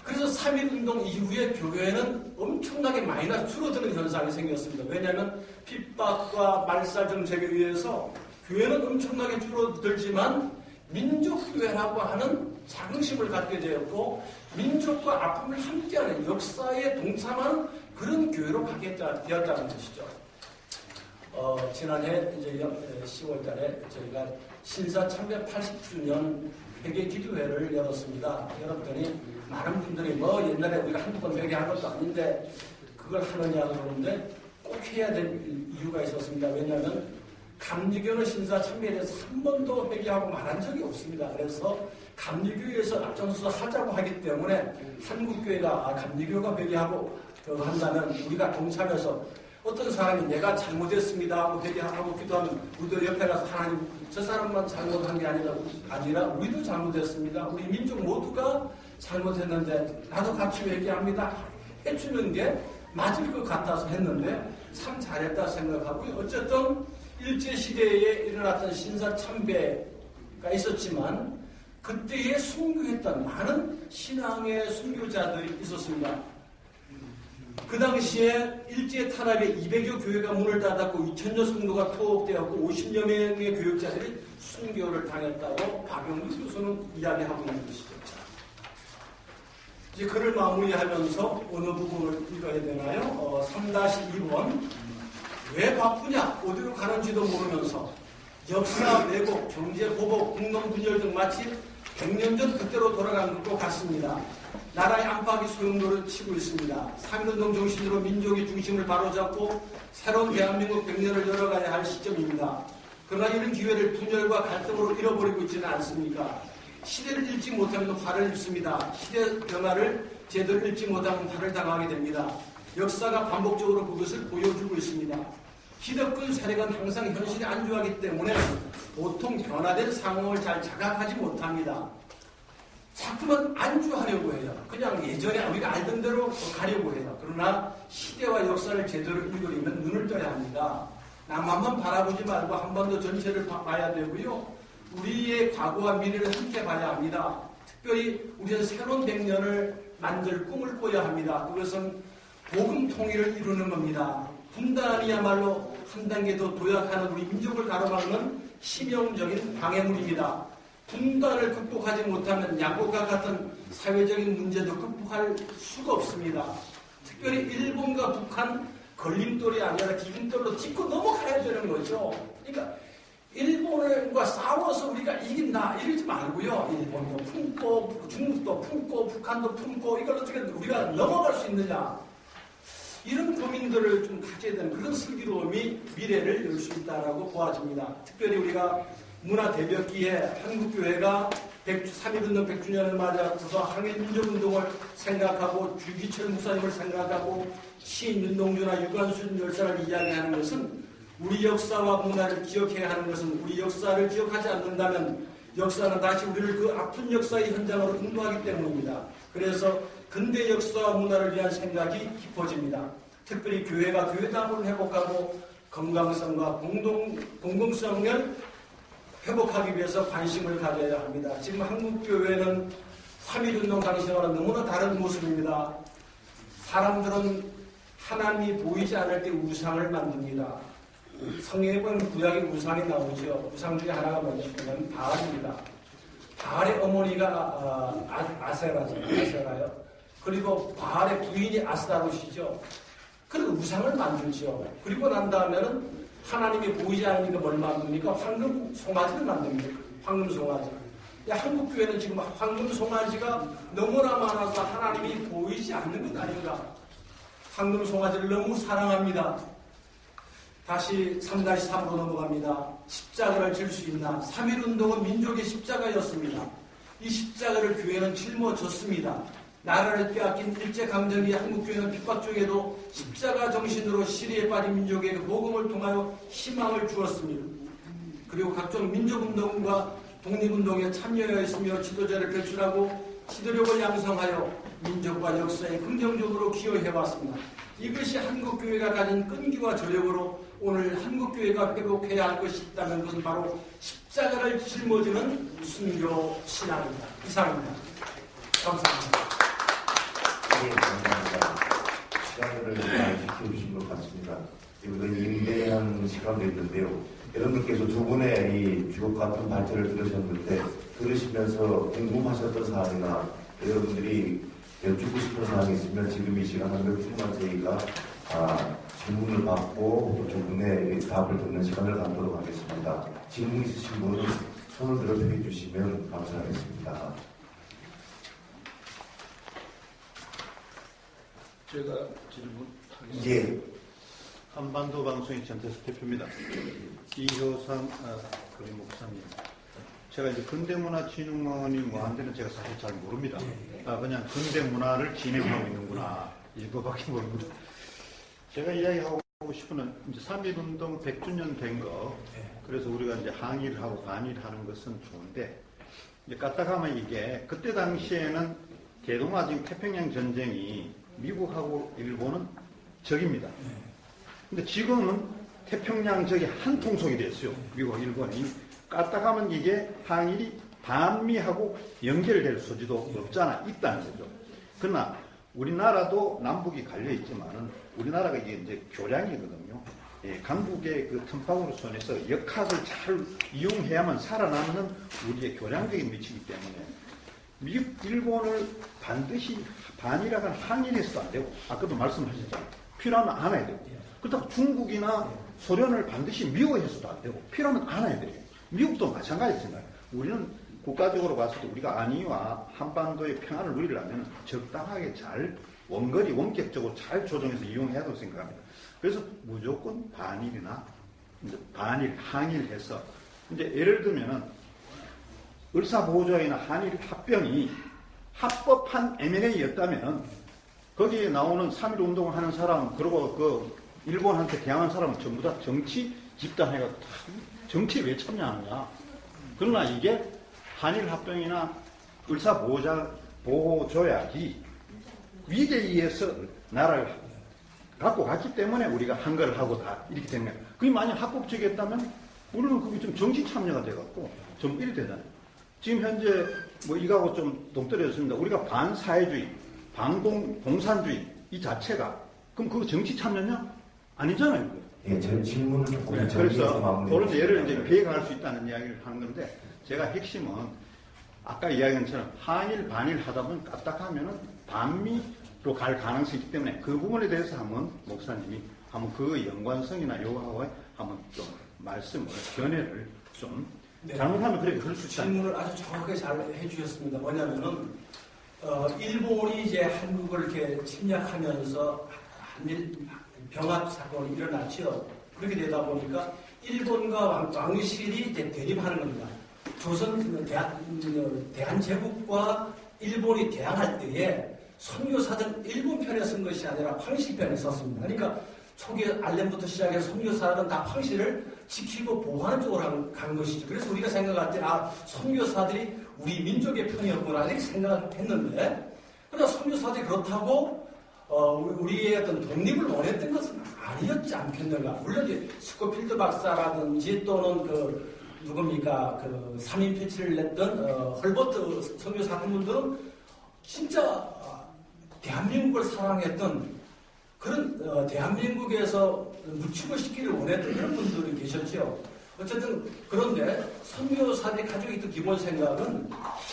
그래서 3.1운동 이후에 교회는 엄청나게 마이너스 줄어드는 현상이 생겼습니다. 왜냐하면 핍박과 말살 정책에 의해서 교회는 엄청나게 줄어들지만 민족교회라고 하는 자긍심을 갖게 되었고 민족과 아픔을 함께하는 역사에 동참하는 그런 교회로 가게 되었다는 것이죠. 지난해 이제 10월 달에 저희가 신사 참배 80주년 회개 기도회를 열었습니다. 열었더니 많은 분들이 뭐 옛날에 우리가 한두 번 회개한 것도 아닌데 그걸 하느냐 그러는데 꼭 해야 될 이유가 있었습니다. 왜냐하면 감리교는 신사 참배에 대해서 한 번도 회개하고 말한 적이 없습니다. 그래서 감리교에서 앞장서서 하자고 하기 때문에 한국교회가 감리교가 회개하고 한다면 우리가 동참해서 어떤 사람이 내가 잘못했습니다 하고 회개하고 기도하면 우리도 옆에 가서 하나님 저 사람만 잘못한 게 아니라 우리도 잘못했습니다. 우리 민족 모두가 잘못했는데 나도 같이 회개합니다 해주는 게 맞을 것 같아서 했는데 참 잘했다 생각하고요. 어쨌든 일제시대에 일어났던 신사 참배가 있었지만 그때에 순교했던 많은 신앙의 순교자들이 있었습니다. 그 당시에 일제 탄압에 200여 교회가 문을 닫았고 2000여 성도가 투옥되었고 50여 명의 교육자들이 순교를 당했다고 박영규 교수는 이야기하고 있는 것이죠. 이제 글을 마무리하면서 어느 부분을 읽어야 되나요? 3-2번 왜 바쁘냐? 어디로 가는지도 모르면서 역사, 왜곡, 경제, 보복, 국론 분열 등 마치 100년 전 그때로 돌아간 것 같습니다. 나라의 안팎이 소용돌이를 치고 있습니다. 3.1운동 정신으로 민족의 중심을 바로잡고 새로운 대한민국 100년을 열어가야 할 시점입니다. 그러나 이런 기회를 분열과 갈등으로 잃어버리고 있지는 않습니까? 시대를 읽지 못하면 화를 입습니다. 시대 변화를 제대로 읽지 못하면 화를 당하게 됩니다. 역사가 반복적으로 그것을 보여주고 있습니다. 기득권 세력은 항상 현실에 안주하기 때문에 보통 변화된 상황을 잘 자각하지 못합니다. 자꾸만 안주하려고 해요. 그냥 예전에 우리가 알던 대로 가려고 해요. 그러나 시대와 역사를 제대로 읽으려면 눈을 떠야 합니다. 남한만 바라보지 말고 한 번 더 전체를 봐야 되고요. 우리의 과거와 미래를 함께 봐야 합니다. 특별히 우리는 새로운 100년을 만들 꿈을 꿔야 합니다. 그것은 복음 통일을 이루는 겁니다. 분단이야말로 한 단계 더 도약하는 우리 민족을 가로막는 치명적인 방해물입니다. 분단을 극복하지 못하면 양국과 같은 사회적인 문제도 극복할 수가 없습니다. 특별히 일본과 북한 걸림돌이 아니라 디딤돌로 짚고 넘어가야 되는 거죠. 그러니까 일본과 싸워서 우리가 이긴다 이러지 말고요. 일본도 품고 중국도 품고 북한도 품고 이걸 어떻게 우리가 넘어갈 수 있느냐. 이런 고민들을 좀 가져야 되는 그런 슬기로움이 미래를 열 수 있다라고 보아집니다. 특별히 우리가 문화대벽기에 한국교회가 3.1운동 100주년을 맞아서 항일민족운동을 생각하고 주기철 목사님을 생각하고 시인 윤동주나 유관순 열사를 이야기하는 것은 우리 역사와 문화를 기억해야 하는 것은 우리 역사를 기억하지 않는다면 역사는 다시 우리를 그 아픈 역사의 현장으로 인도하기 때문입니다. 그래서 근대 역사와 문화를 위한 생각이 깊어집니다. 특별히 교회가 교회담을 회복하고 건강성과 공공성을 회복하기 위해서 관심을 가져야 합니다. 지금 한국교회는 3.1운동 당시와는 너무나 다른 모습입니다. 사람들은 하나님이 보이지 않을 때 우상을 만듭니다. 성경에 보면 구약의 우상이 나오죠. 우상 중에 하나가 뭐냐면 바알입니다. 바알의 어머니가 아세라요. 그리고 바알의 부인이 아스타롯이죠. 그리고 우상을 만들죠. 그리고 난 다음에는 하나님이 보이지 않으니까 뭘 만듭니까? 황금 송아지를 만듭니다. 황금 송아지. 한국교회는 지금 황금 송아지가 너무나 많아서 하나님이 보이지 않는 것 아닌가. 황금 송아지를 너무 사랑합니다. 다시 3-3으로 넘어갑니다. 십자가를 질 수 있나? 3.1운동은 민족의 십자가였습니다. 이 십자가를 교회는 짊어졌습니다. 나라를 빼앗긴 일제강점기 한국교회는 핍박 중에도 십자가 정신으로 시리에 빠진 민족에게 복음을 통하여 희망을 주었습니다. 그리고 각종 민족운동과 독립운동에 참여하였으며 지도자를 배출하고 지도력을 양성하여 민족과 역사에 긍정적으로 기여해왔습니다. 이것이 한국교회가 가진 끈기와 저력으로 오늘 한국교회가 회복해야 할 것이 있다는 것은 바로 십자가를 짊어지는 순교 신앙입니다. 이상입니다. 감사합니다. 네, 감사합니다. 시간을 잘 지켜주신 것 같습니다. 그리고 임대한 시간도 있는데요. 여러분께서 두 분의 이 주옥 같은 발표를 들으셨는데 들으시면서 궁금하셨던 사항이나 여러분들이 여쭙고 싶은 사항이 있으면 지금 이 시간 한번 통한 저희가 질문을 받고 두 분의 답을 듣는 시간을 갖도록 하겠습니다. 질문 있으신 분은 손을 들어 표해 주시면 감사하겠습니다. 제가 질문하겠습니다. 예. 한반도 방송의 전태수 대표입니다. 이효상 그림 목사님. 제가 이제 근대문화진흥원이 뭐 한데는 제가 사실 잘 모릅니다. 그냥 근대문화를 진행하고 있는구나. 이거밖에 모릅니다. 제가 이야기하고 싶은 건 이제 3.1운동 100주년 된 거. 그래서 우리가 이제 항의를 하고 반의를 하는 것은 좋은데, 이제 까딱하면 이게 그때 당시에는 대동아직 태평양 전쟁이 미국하고 일본은 적입니다. 근데 지금은 태평양 적이 한 통속이 됐어요. 미국과 일본이. 까딱하면 이게 항일이 반미하고 연결될 소지도 없잖아. 있다는 거죠. 그러나 우리나라도 남북이 갈려있지만은 우리나라가 이게 이제 교량이거든요. 예, 강국의 그 틈바구니선에서 역학을 잘 이용해야만 살아남는 우리의 교량적인 위치이기 때문에 미국, 일본을 반드시 반이라고 하는 항일해서도 안 되고, 아까도 말씀하셨잖아요. 필요하면 안아야 되고. 그렇다고 중국이나 소련을 반드시 미워해서도 안 되고, 필요하면 안아야 돼요. 미국도 마찬가지잖아요. 우리는 국가적으로 봤을 때 우리가 안위와 한반도의 평화를 누리려면 적당하게 잘 원거리, 원격적으로 잘 조정해서 이용해야 된다고 생각합니다. 그래서 무조건 반일이나 반일, 항일해서 이제 예를 들면은 을사보호조약이나 한일 합병이 합법한 M&A였다면 거기에 나오는 3.1 운동을 하는 사람, 그리고 그 일본한테 대항한 사람은 전부 다 정치 집단해가지고 정치에 왜 참여하느냐. 그러나 이게 한일 합병이나 을사보호조약이 위계에 의해서 나라를 갖고 갔기 때문에 우리가 한 걸 하고 다 이렇게 된 거예요. 그게 만약 합법적이었다면 우리는 그게 좀 정치 참여가 돼갖고 좀 이래 되잖아요. 지금 현재 뭐 이거하고 좀 동떨어졌습니다. 우리가 반사회주의, 반공산주의 이 자체가 그럼 그거 정치 참여냐? 아니잖아요. 예, 제 질문을 조금 그래서 그런 예를 이제 비행할 수 있다는 이야기를 하는 건데 제가 핵심은 아까 이야기한 것처럼 한일 반일 하다 보면 까딱하면은 반미로 갈 가능성이 있기 때문에 그 부분에 대해서 한번 목사님이 한번 그 연관성이나 요하고 한번 좀 말씀을 견해를 좀 잘못하면 그럴 수 있다. 질문을 아주 정확하게 잘 해주셨습니다. 뭐냐면은 일본이 이제 한국을 이렇게 침략하면서 한일 병합 사건이 일어났죠. 그렇게 되다 보니까 일본과 왕실이 이제 대립하는 겁니다. 조선 대한제국과 일본이 대항할 때에 선교사들은 일본 편에 쓴 것이 아니라 황실 편에 썼습니다. 그러니까 초기에 알렘부터 시작해서 선교사들은 다 황실을 지키고 보호하는 쪽으로 간 것이죠. 그래서 우리가 생각할 때 선교사들이 우리 민족의 편이었구나 이렇게 생각했는데, 그러나 선교사들이 그렇다고 우리의 어떤 독립을 원했던 것은 아니었지 않겠는가. 물론 이제 스코필드 박사라든지 또는 누굽니까 3인 패치를 냈던 헐버트 선교사 같은 분들은 진짜 대한민국을 사랑했던 그런 대한민국에서 누축을 시키기를 원했던 그런 분들이 계셨죠. 어쨌든 그런데 선교사들이 가지고 있던 기본 생각은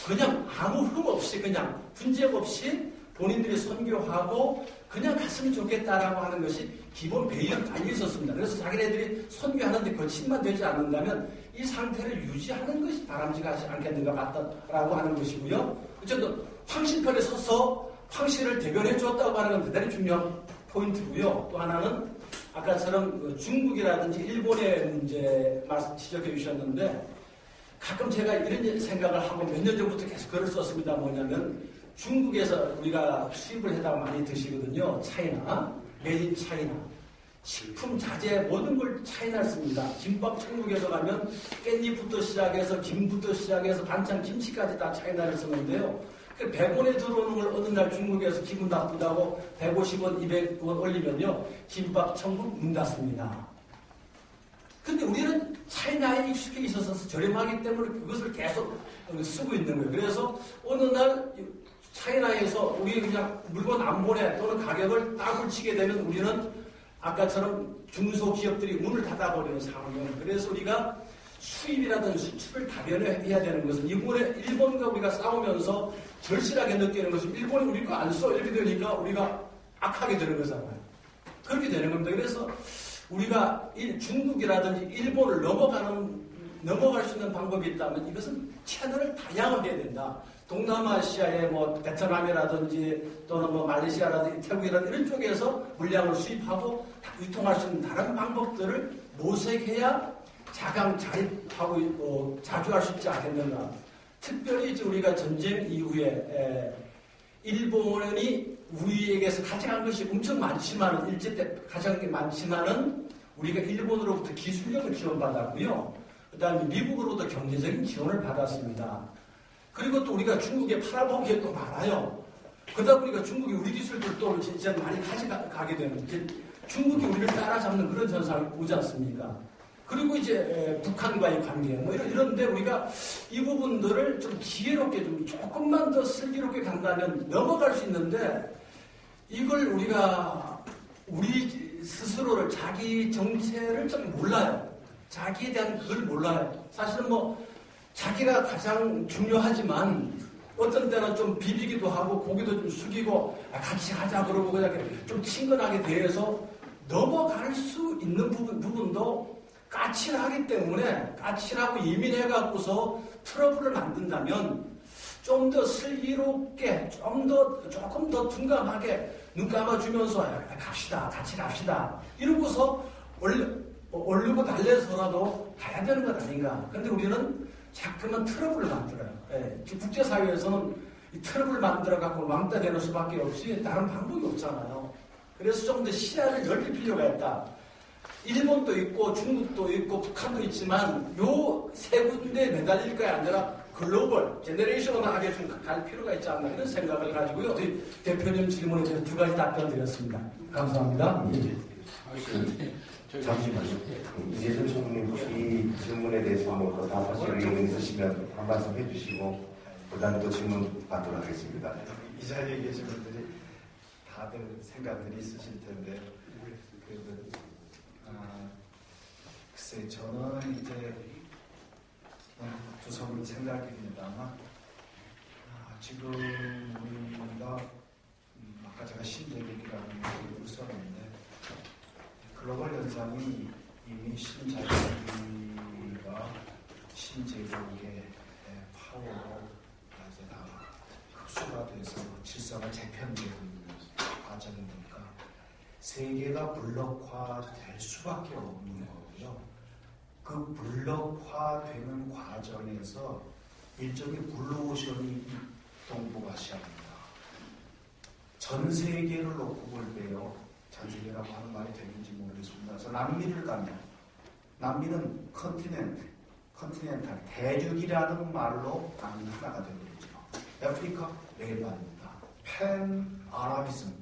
그냥 아무 흠 없이 그냥 분쟁 없이 본인들이 선교하고 그냥 갔으면 좋겠다라고 하는 것이 기본 배경에 깔려 있었습니다. 그래서 자기네들이 선교하는데 거침만 되지 않는다면 이 상태를 유지하는 것이 바람직하지 않겠는가 같다라고 하는 것이고요. 어쨌든 황실편에 서서 황실을 대변해 줬다고 하는 건 대단히 중요한 포인트고요. 또 하나는 아까처럼 중국이라든지 일본의 문제 지적해 주셨는데 가끔 제가 이런 생각을 하고 몇 년 전부터 계속 글을 썼습니다. 뭐냐면 중국에서 우리가 수입을 해다 많이 드시거든요. 차이나, 메인 차이나. 식품, 자재, 모든 걸 차이나 씁니다. 김밥 천국에서 가면 깻잎부터 시작해서 김부터 시작해서 반찬, 김치까지 다 차이나를 쓰는데요. 100원에 들어오는 걸 어느 날 중국에서 기분 나쁘다고 150원, 200원 올리면요. 김밥 천국 문 닫습니다. 근데 우리는 차이나에 익숙해 있어서 저렴하기 때문에 그것을 계속 쓰고 있는 거예요. 그래서 어느 날 차이나에서 우리 그냥 물건 안 보내 또는 가격을 따블 치게 되면 우리는 아까처럼 중소기업들이 문을 닫아버리는 상황이에요. 그래서 우리가 수입이라든 수출을 다변해야 되는 것은 이번에 일본과 우리가 싸우면서 절실하게 느끼는 것은 일본이 우리 거 안 써. 이렇게 되니까 우리가 악하게 되는 거잖아요. 그렇게 되는 겁니다. 그래서 우리가 중국이라든지 일본을 넘어갈 수 있는 방법이 있다면 이것은 채널을 다양하게 해야 된다. 동남아시아의 뭐 베트남이라든지 또는 뭐 말레이시아라든지 태국이라든지 이런 쪽에서 물량을 수입하고 유통할 수 있는 다른 방법들을 모색해야 자강 자립하고 자주할 수 있지 않겠는가. 특별히 이제 우리가 전쟁 이후에 일본이 우리에게서 가져간 것이 엄청 많지만은 일제 때 가져간 게 많지만은 우리가 일본으로부터 기술력을 지원받았고요. 그다음에 미국으로부터 경제적인 지원을 받았습니다. 그리고 또 우리가 중국에 팔아본 게 또 많아요. 그러다 보니까 중국이 우리 기술들 또 진짜 많이 가져가게 되는, 이제 중국이 우리를 따라잡는 그런 현상이 오지 않습니까? 그리고 이제 북한과의 관계, 뭐 이런데 우리가 이 부분들을 좀 지혜롭게 좀 조금만 더 슬기롭게 간다면 넘어갈 수 있는데 이걸 우리가 우리 스스로를 자기 정체를 좀 몰라요. 자기에 대한 그걸 몰라요. 사실은 뭐 자기가 가장 중요하지만 어떤 때는 좀 비비기도 하고 고개도 좀 숙이고 같이 하자 그러고 그냥 좀 친근하게 대해서 넘어갈 수 있는 부분도 까칠하기 때문에 까칠하고 예민해갖고서 트러블을 만든다면 좀 더 슬기롭게 조금 더 둔감하게 눈 감아주면서 갑시다 같이 갑시다 이러고서 얼르고 달래서라도 가야 되는 것 아닌가. 그런데 우리는 자꾸만 트러블을 만들어요. 국제사회에서는 이 트러블을 만들어갖고 왕따 되는 수밖에 없이 다른 방법이 없잖아요. 그래서 좀 더 시야를 넓힐 필요가 있다. 일본도 있고 중국도 있고 북한도 있지만 요 세 군데에 매달릴 게 아니라 글로벌 제너레이션하게 좀 갈 필요가 있지 않나 이런 생각을 가지고요. 대표님 질문에 대해서 두 가지 답변 드렸습니다. 감사합니다. 잠시만요. 이재준 총리님 혹시 질문에 대해서 뭐 답하실 의견 있으시면 한 말씀 해주시고 그다음에 또 질문 받도록 하겠습니다. 이 자리에 계신 분들이 다들 생각들이 있으실 텐데 글쎄 저는 이제 두 손을 생각입니다만 지금 우리가 아까 제가 신제국이라는 얘기를 썼는데 글로벌 현상이 이미 신자유주의가 신제국의 파워로 이제 다 흡수가 돼서 질서가 재편되고 있는 과정이니까 세계가 블록화될 수밖에 없는 거고요. 그 블록화되는 과정에서 일종의 블루오션이 동북아시아입니다. 전 세계를 놓고 볼 때요. 전 세계라고 하는 말이 되는지 모르겠습니다. 그래서 남미를 가면 남미는 컨티넨탈 대륙이라는 말로 남미 하나가 되거든요. 아프리카 레일반입니다. 팬 아라비즘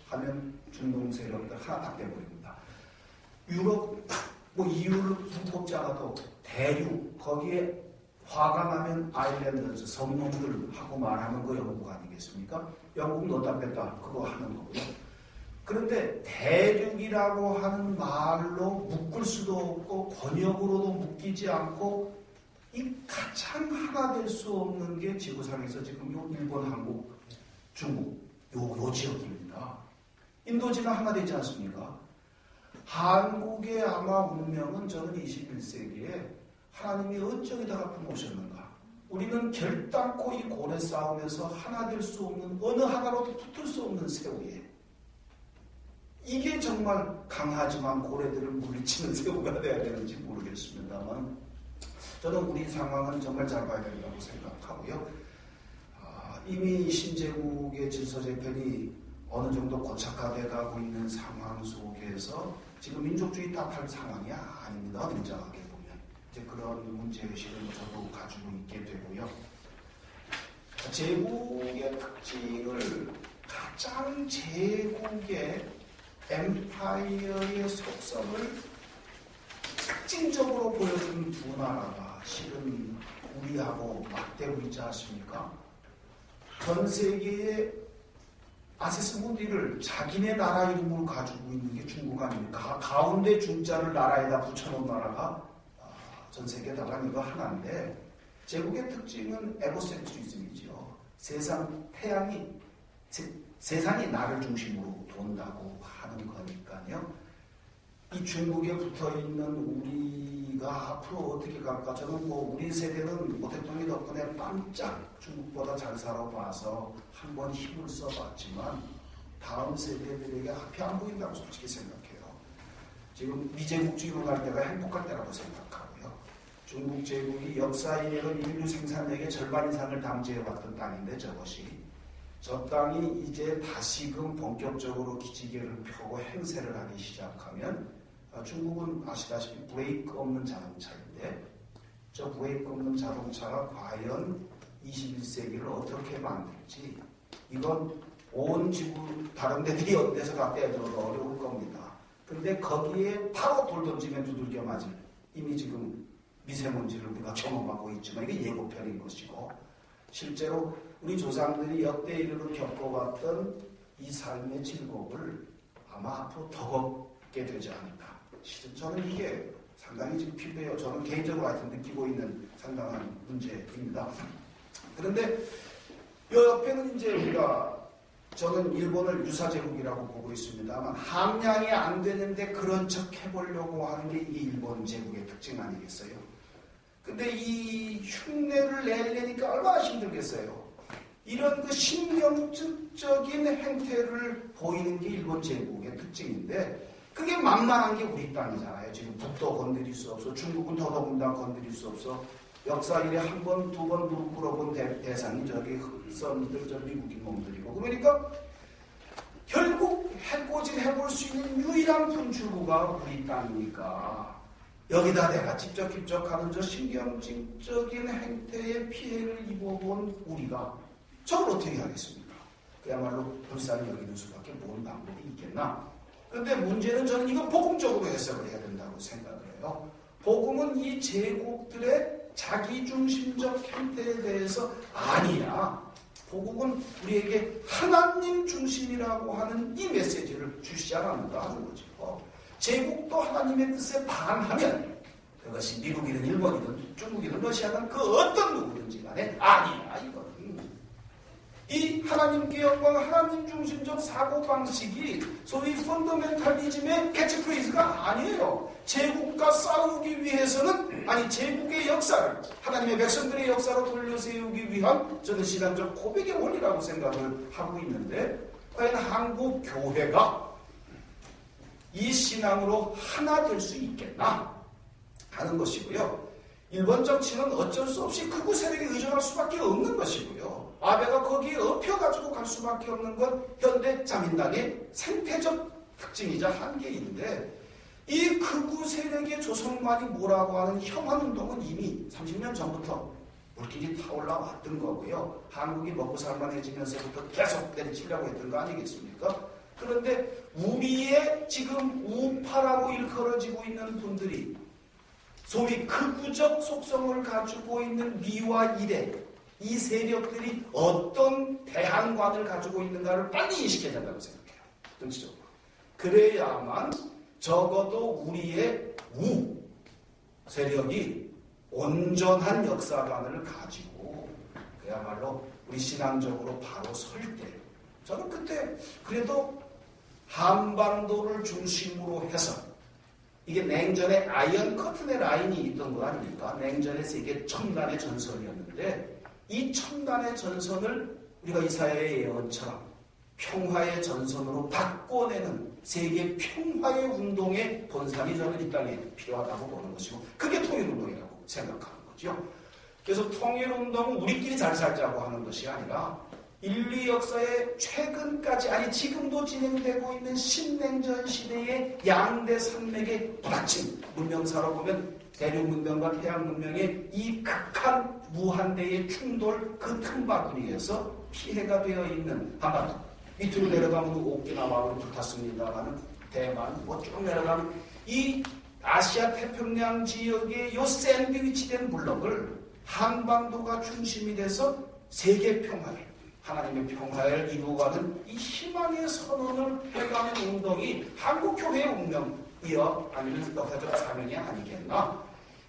하면 중동 세력들 하나 딱 돼버립니다. 유럽 뭐 이유를 꼽지 않아도 대륙 거기에 화가 나면 아일랜드 성놈들 하고 말하는 거 영국 아니겠습니까? 영국 넣었다 뺐다 그거 하는 거고요. 그런데 대륙이라고 하는 말로 묶을 수도 없고 권역으로도 묶이지 않고 이 가장 하나 될 수 없는 게 지구상에서 지금 요 일본, 한국, 중국 요 지역입니다. 인도지가 하나 되지 않습니까? 한국의 아마 운명은 저는 21세기에 하나님이 어쩌기다가 품으셨는가. 우리는 결단코 이 고래 싸움에서 하나 될 수 없는 어느 하나로도 붙을 수 없는 새우에 이게 정말 강하지만 고래들을 물리치는 새우가 돼야 되는지 모르겠습니다만 저는 우리 상황은 정말 잘 봐야 된다고 생각하고요. 이미 신제국의 질서재편이 어느 정도 고착화돼 가고 있는 상황 속에서 지금 민족주의 탓할 상황이 아닙니다. 냉정하게 보면. 이제 그런 문제의식을 저도 가지고 있게 되고요. 제국의 특징을 가장 제국의 엠파이어의 속성을 특징적으로 보여준 두 나라가 실은 우리하고 맞대고 있지 않습니까? 전 세계의 아세스 문디를 자기네 나라 이름으로 가지고 있는 게 중국 아닙니까? 가운데 중자를 나라에다 붙여놓은 나라가 전 세계 나라는 이거 하나인데, 제국의 특징은 에고센트리즘이죠. 세상이 나를 중심으로 돈다고 하는 거니까요. 이 중국에 붙어있는 우리가 앞으로 어떻게 갈까? 저는 우리 세대는 모 대통령 덕분에 반짝 중국보다 잘 살아봐서 한번 힘을 써봤지만 다음 세대들에게 앞이 안 보인다고 솔직히 생각해요. 지금 미제국주의로 갈 때가 행복할 때라고 생각하고요. 중국 제국이 역사에는 인류 생산력의 절반 이상을 담재해왔던 땅인데 저 땅이 이제 다시금 본격적으로 기지개를 펴고 행세를 하기 시작하면 중국은 아시다시피 브레이크 없는 자동차인데 저 브레이크 없는 자동차가 과연 21세기를 어떻게 만들지, 이건 온 지구 다른 데들이 어디서 다 떼들어도 어려울 겁니다. 근데 거기에 바로 돌 던지면 두들겨 맞을, 이미 지금 미세먼지를 우리가 경험하고 있지만 이게 예고편인 것이고, 실제로 우리 조상들이 역대 이르로 겪어왔던 이 삶의 즐거움을 아마 앞으로 더 겪게 되지 않을까. 실은 저는 이게 상당히 지금 피부에요. 저는 개인적으로 하여튼 느끼고 있는 상당한 문제입니다. 그런데 이 옆에는 이제 저는 일본을 유사제국이라고 보고 있습니다만, 함량이 안 되는데 그런 척 해보려고 하는 게 이게 일본 제국의 특징 아니겠어요? 근데 이 흉내를 내려니까 얼마나 힘들겠어요. 이런 그 신경적인 행태를 보이는 게 일본 제국의 특징인데, 그게 만만한 게 우리 땅이잖아요. 지금 북도 건드릴 수 없어, 중국은 더더군다나 건드릴 수 없어. 역사 일에 한 번, 두 번 무릎 꿇어본 대상이 저기 흑선들, 저 미국인 놈들이고. 그러니까 결국 해코지 해볼 수 있는 유일한 분출구가 우리 땅이니까 여기다 내가 직접 하는 저 신경질적인 행태의 피해를 입어본 우리가 저걸 어떻게 하겠습니까? 그야말로 불쌍히 여기는 수밖에 뭔 방법이 있겠나? 근데 문제는 저는 이거 복음적으로 해석을 해야 된다고 생각을 해요. 복음은 이 제국들의 자기중심적 행태에 대해서 아니야. 복음은 우리에게 하나님 중심이라고 하는 이 메시지를 주시자는가 하는 거죠. 제국도 하나님의 뜻에 반하면 그것이 미국이든 일본이든 중국이든 러시아든 그 어떤 누구든지 간에 아니야. 이거는 이 하나님께 영광, 하나님 중심적 사고방식이 소위 펀더멘탈리즘의 캐치프레이즈가 아니에요. 제국과 싸우기 위해서는, 아니 제국의 역사를 하나님의 백성들의 역사로 돌려세우기 위한 저는 신앙적 고백의 원리라고 생각을 하고 있는데, 과연 한국 교회가 이 신앙으로 하나 될 수 있겠나 하는 것이고요. 일본 정치는 어쩔 수 없이 극우 세력에 의존할 수밖에 없는 것이고요. 아베가 거기에 엎혀가지고 갈 수밖에 없는 건 현대 자민당의 생태적 특징이자 한계인데, 이 극우 세력의 조성만이 뭐라고 하는 혐한운동은 이미 30년 전부터 물길이 타올라 왔던 거고요. 한국이 먹고 살만해지면서부터 계속 때려치려고 했던 거 아니겠습니까? 그런데 우리의 지금 우파라고 일컬어지고 있는 분들이 소위 극우적 속성을 가지고 있는 미와 일에 이 세력들이 어떤 대항관을 가지고 있는가를 빨리 인식해야 된다고 생각해요. 정치적으로. 그래야만 적어도 우리의 우 세력이 온전한 역사관을 가지고 그야말로 우리 신앙적으로 바로 설 때, 저는 그때 그래도 한반도를 중심으로 해서, 이게 냉전의 아이언 커튼의 라인이 있던 거 아닙니까? 냉전의 세계 첨단의 전선이었는데, 이 첨단의 전선을 우리가 이사야의 예언처럼 평화의 전선으로 바꿔내는 세계 평화의 운동의 본산이 저는 이 땅에 필요하다고 보는 것이고, 그게 통일운동이라고 생각하는 거죠. 그래서 통일운동은 우리끼리 잘 살자고 하는 것이 아니라 인류 역사의 최근까지 아니 지금도 진행되고 있는 신냉전 시대의 양대 산맥의 부딪힘 문명사로 보면 대륙 문명과 해양 문명의 이 극한 무한대의 충돌 그 틈바구니에서 피해가 되어 있는 한반도 밑으로 내려가면 오키나와로 붙었습니다만은 대만 쭉 내려가면 이 아시아 태평양 지역의 요 샌드위치된 블록을 한반도가 중심이 돼서 세계 평화에 하나님의 평화를 이루어가는 이 희망의 선언을 해가는 운동이 한국교회의 운명이여 아니면 역사적 사명이 아니겠나.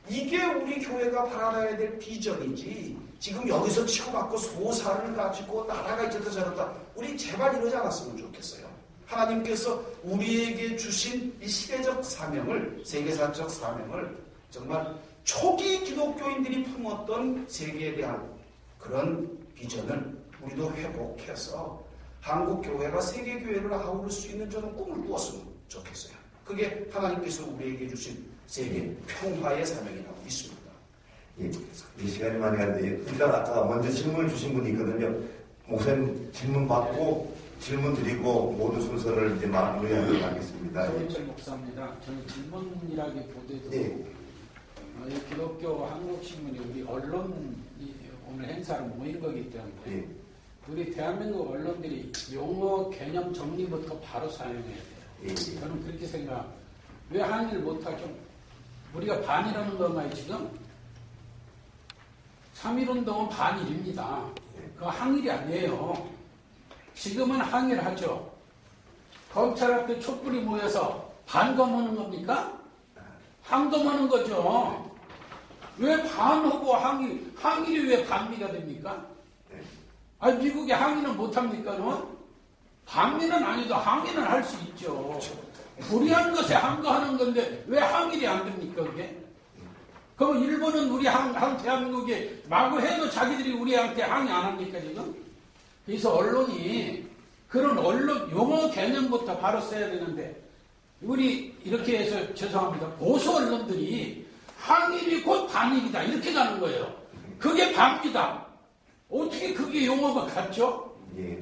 이게 우리 교회가 바라봐야 될 비전이지 지금 여기서 치고받고 소사를 가지고 나라가 이제부터 저렇다. 우리 제발 이러지 않았으면 좋겠어요. 하나님께서 우리에게 주신 이 시대적 사명을 세계사적 사명을 정말 초기 기독교인들이 품었던 세계에 대한 그런 비전을 우리도 회복해서 한국교회가 세계교회를 아우를 수 있는 저는 꿈을 꾸었으면 좋겠어요. 그게 하나님께서 우리에게 주신 세계 평화의 사명이라고 믿습니다. 예, 이 시간이 많이 갔는데 일단 아까 먼저 질문을 주신 분이 있거든요. 목사님 질문 받고 질문 드리고 모든 순서를 이제 마무리하도록 하겠습니다. 조은철 목사입니다. 저는 질문이라기보다도 이 기독교 한국신문이 우리 언론이 오늘 행사로 모인 거기 때문에 우리 대한민국 언론들이 용어 개념 정리부터 바로 사용해야 돼요. 저는 그렇게 생각. 왜 한일 못하죠? 우리가 반이라는 건가요 지금? 3.1운동은 반일입니다. 그거 항일이 아니에요. 지금은 항일하죠. 검찰 앞에 촛불이 모여서 반검하는 겁니까? 항검하는 거죠. 왜 반하고 항일이 왜 반미가 됩니까? 아니 미국이 항일은 못합니까? 반미는 아니도 항일은 할 수 있죠. 불의한 것에 항거하는 건데 왜 항일이 안 됩니까 그게? 그럼 일본은 우리 대한민국에 마구 해도 자기들이 우리한테 항의 안 합니까 지금? 그래서 언론이 그런 언론 용어 개념부터 바로 써야 되는데 우리 이렇게 해서 죄송합니다. 보수 언론들이 항일이 곧 반일이다 이렇게 가는 거예요. 그게 반미다. 어떻게 그게 용어가 같죠? 예?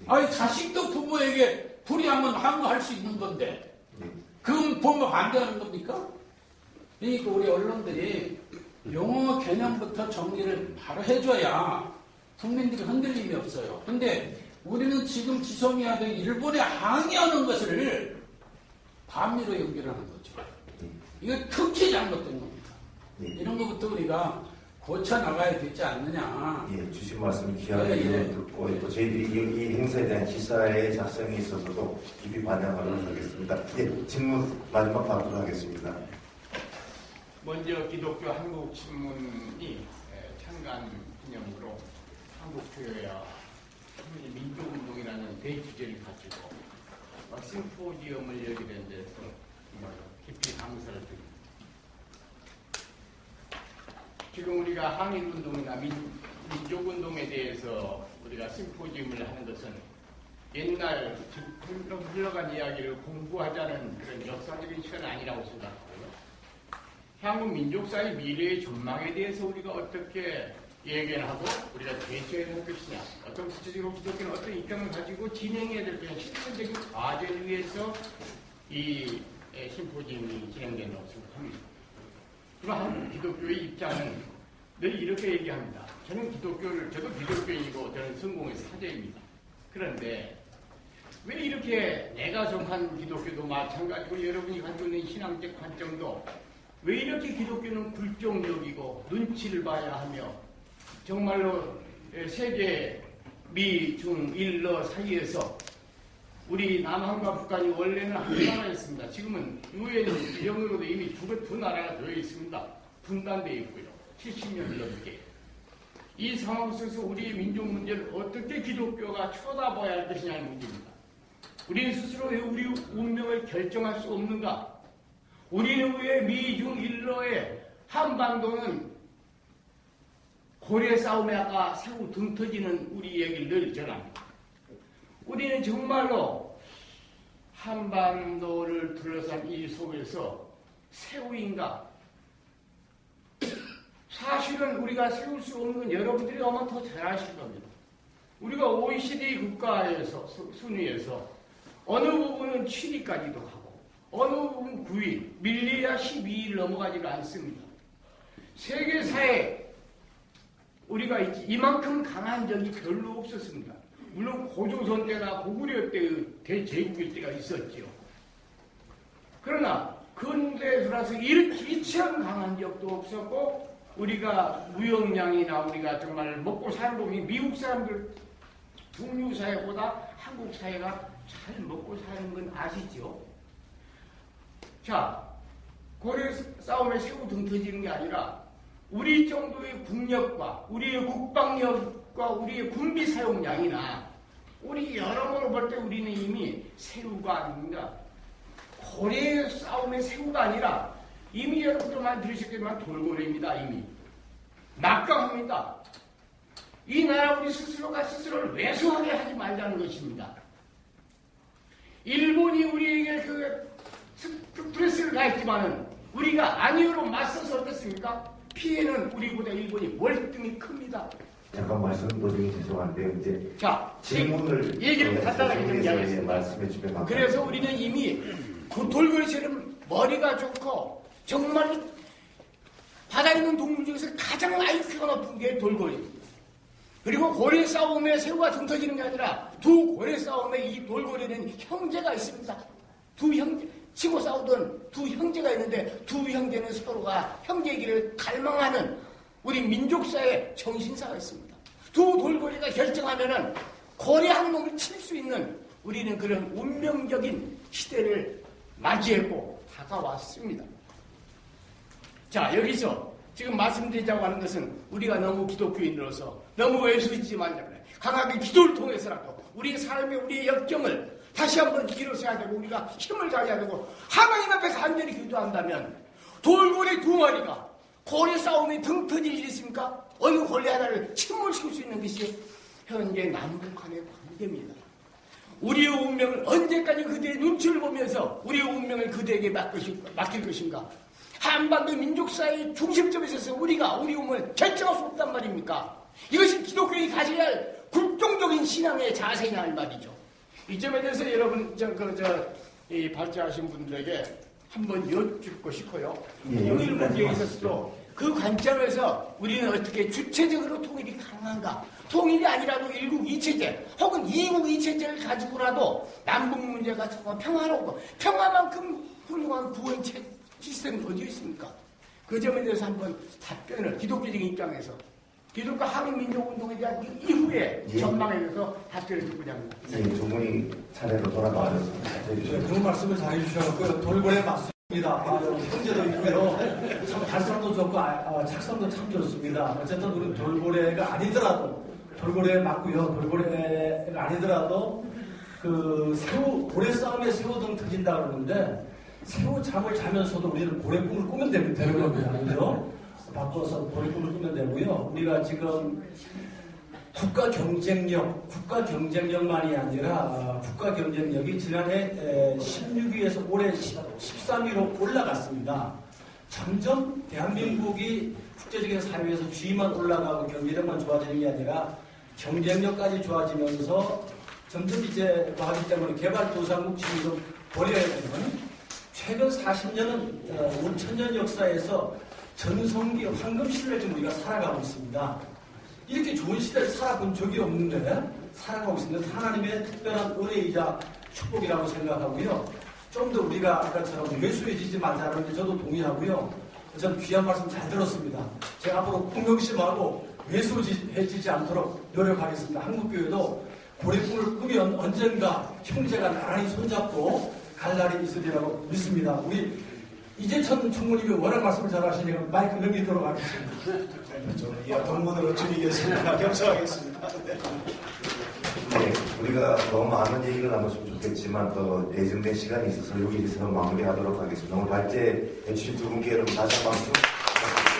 아니 자식도 부모에게 불의하면 항거할 수 있는 건데 그건 부모 반대하는 겁니까? 그러니까 우리 언론들이 용어 개념부터 정리를 바로 해줘야 국민들이 흔들림이 없어요. 근데 우리는 지금 지성해야 될 일본에 항의하는 것을 반미로 연결하는 거죠. 이거 극히 잘못된 겁니다. 이런 것부터 우리가 고쳐나가야 되지 않느냐. 예, 주신 말씀 귀하게 듣고 또 저희들이 이 행사에 대한 기사의 작성에 있어서도 깊이 반영하도록 하겠습니다. 예, 질문 마지막 받도록 하겠습니다. 먼저 기독교 한국신문이 창간 기념으로 한국교회와 민족운동이라는 대주제를 가지고 심포지엄을 열게 된 데서 깊이 감사를 드립니다. 지금 우리가 항일운동이나 민족운동에 대해서 우리가 심포지엄을 하는 것은 옛날 흘러간 이야기를 공부하자는 그런 역사적인 시간은 아니라고 생각하고요. 향후 민족사의 미래의 전망에 대해서 우리가 어떻게 예견하고 우리가 대처해야 할 것이냐, 어떤 구체적으로 기독교는 어떤 입장을 가지고 진행해야 될 것이냐, 실천적인 과제를 위해서 이 심포지엄이 진행된다고 생각합니다. 그럼 한국 기독교의 입장은 늘 이렇게 얘기합니다. 저도 기독교인이고 저는 성공의 사제입니다. 그런데 왜 이렇게 내가 속한 기독교도 마찬가지고 여러분이 가지고 있는 신앙적 관점도 왜 이렇게 기독교는 굴종적이고 눈치를 봐야 하며 정말로 세계 미, 중, 일러 사이에서 우리 남한과 북한이 원래는 한 나라였습니다. 지금은 유엔 지령으로도 이미 두 나라가 되어 있습니다. 분단되어 있고요. 70년 넘게. 이 상황 속에서 우리의 민족 문제를 어떻게 기독교가 쳐다봐야 할 것이냐는 문제입니다. 우리는 스스로 왜 우리 운명을 결정할 수 없는가? 우리는 왜 미, 중, 일러의 한반도는 고래 싸움에 아까 새우 등 터지는 우리 얘기를 늘 전합니다. 우리는 정말로 한반도를 둘러싼 이 속에서 새우인가? 사실은 우리가 세울 수 없는 건 여러분들이 아마 더 잘 아실 겁니다. 우리가 OECD 국가에서 순위에서 어느 부분은 7위까지도 가고 어느 부분 9위, 밀려야 12위를 넘어가지가 않습니다. 세계사에 우리가 이만큼 강한 적이 별로 없었습니다. 물론 고조선 때나 고구려 때의 대제국일 때가 있었죠. 그러나 근대에 들어서 이처럼 강한 적도 없었고 우리가 무역량이나 우리가 정말 먹고 사는 놈이 미국 사람들 중류 사회보다 한국 사회가 잘 먹고 사는 건 아시죠? 자, 고려 싸움에 새우 등 터지는 게 아니라 우리 정도의 국력과 우리의 국방력과 우리의 군비 사용량이나 우리 여러모로 볼 때 우리는 이미 새우가 아닙니다. 고려 싸움의 새우가 아니라 이미 여러분도 많이 들으셨겠지만 돌고래입니다. 이미 막강합니다. 이 나라 우리 스스로가 스스로를 왜소하게 하지 말자는 것입니다. 일본이 우리에게 그 프레스를 가했지만은 우리가 아니오로 맞서서 어떻습니까? 피해는 우리보다 일본이 월등히 큽니다. 잠깐 말씀 도중에 죄송한데 이제 자, 질문을 얘기를 간단하게 정리하겠습니다. 말씀해 주시면 감사합니다. 그래서 우리는 이미 그 돌고래처럼 머리가 좋고 정말 바다에 있는 동물 중에서 가장 IQ가 높은 게 돌고래입니다. 그리고 고래 싸움에 새우가 등 터지는 게 아니라 두 고래 싸움에 이 돌고래는 형제가 있습니다. 두 형제, 치고 싸우던 두 형제가 있는데 두 형제는 서로가 형제이기를 갈망하는 우리 민족사의 정신사가 있습니다. 두 돌고래가 결정하면은 고래 한 놈을 칠 수 있는 우리는 그런 운명적인 시대를 맞이했고 다가왔습니다. 자, 여기서 지금 말씀드리자고 하는 것은 우리가 너무 기독교인으로서 너무 외수있지 말자 그래. 강하게 기도를 통해서라도 우리의 삶의 우리의 역경을 다시 한번 일어서야 되고 우리가 힘을 다해야 되고 하나님 앞에서 간절히 기도한다면 돌고래 두 마리가 고래 싸움에 등 터질 일이 있습니까? 어느 고래 하나를 침몰시킬 수 있는 것이 현재 남북 간의 관계입니다. 우리의 운명을 언제까지 그대의 눈치를 보면서 우리의 운명을 그대에게 맡길 것인가? 한반도 민족사의 중심점에 있어서 우리가 우리 운명을 결정할 수 없단 말입니까? 이것이 기독교인이 가져야 할 굴종적인 신앙의 자세냐 할 말이죠. 이 점에 대해서 여러분 이 발제하신 분들에게 한번 여쭙고 싶어요. 통일 문제에 있어서도 그 관점에서 우리는 어떻게 주체적으로 통일이 가능한가? 통일이 아니라도 일국 이체제 혹은 이국 이체제를 가지고라도 남북 문제가 정말 평화롭고 평화만큼 훌륭한 구원 시스템이 어디 있습니까? 그 점에 대해서 한번 답변을 기독교적인 입장에서 기독교 한국민족운동에 대한 이후에 전망에 대해서 답변을 듣고자 합니다. 네, 두 분이 차례로 돌아가셔서 그 말씀을 잘 해주셔서 돌고래 맞습니다. 형제도 있고요. 참 발성도 좋고 착성도 참 좋습니다. 어쨌든 우리 돌고래가 아니더라도 돌고래 맞고요. 돌고래가 아니더라도 그 새우 고래 싸움에 새우 등 터진다 그러는데 새우 잠을 자면서도 우리는 고래 꿈을 꾸면 되는 겁니다. 그죠? 바꿔서 고래 꿈을 꾸면 되고요. 우리가 지금 국가 경쟁력만이 아니라 국가 경쟁력이 지난해 16위에서 올해 13위로 올라갔습니다. 점점 대한민국이 국제적인 사회에서 지위만 올라가고 경제력만 좋아지는 게 아니라 경쟁력까지 좋아지면서 점점 이제 하기 때문에 개발도상국 지위를 버려야 되는 최근 40년은 5천년 역사에서 전성기 황금시대를 지금 우리가 살아가고 있습니다. 이렇게 좋은 시대를 살아본 적이 없는데 살아가고 있습니다. 하나님의 특별한 은혜이자 축복이라고 생각하고요. 좀 더 우리가 아까처럼 외소해지지 말자는데 저도 동의하고요. 저는 귀한 말씀 잘 들었습니다. 제가 앞으로 공명심하고 외소해지지 않도록 노력하겠습니다. 한국교회도 고래 꿈을 꾸면 언젠가 형제가 나란히 손잡고 갈 날이 있으리라고 믿습니다. 우리 이재천 총무님이 워낙 말씀을 잘하시니까 마이크 넘기도록 하겠습니다. 동문으로 드리겠습니다. 겸사하겠습니다. 네, 우리가 너무 많은 얘기를 나눴으면 좋겠지만 더 예정된 시간이 있어서 여기서 마무리하도록 하겠습니다. 오늘 발제해 주신 두 분께 여러분 다시 한 번 박수.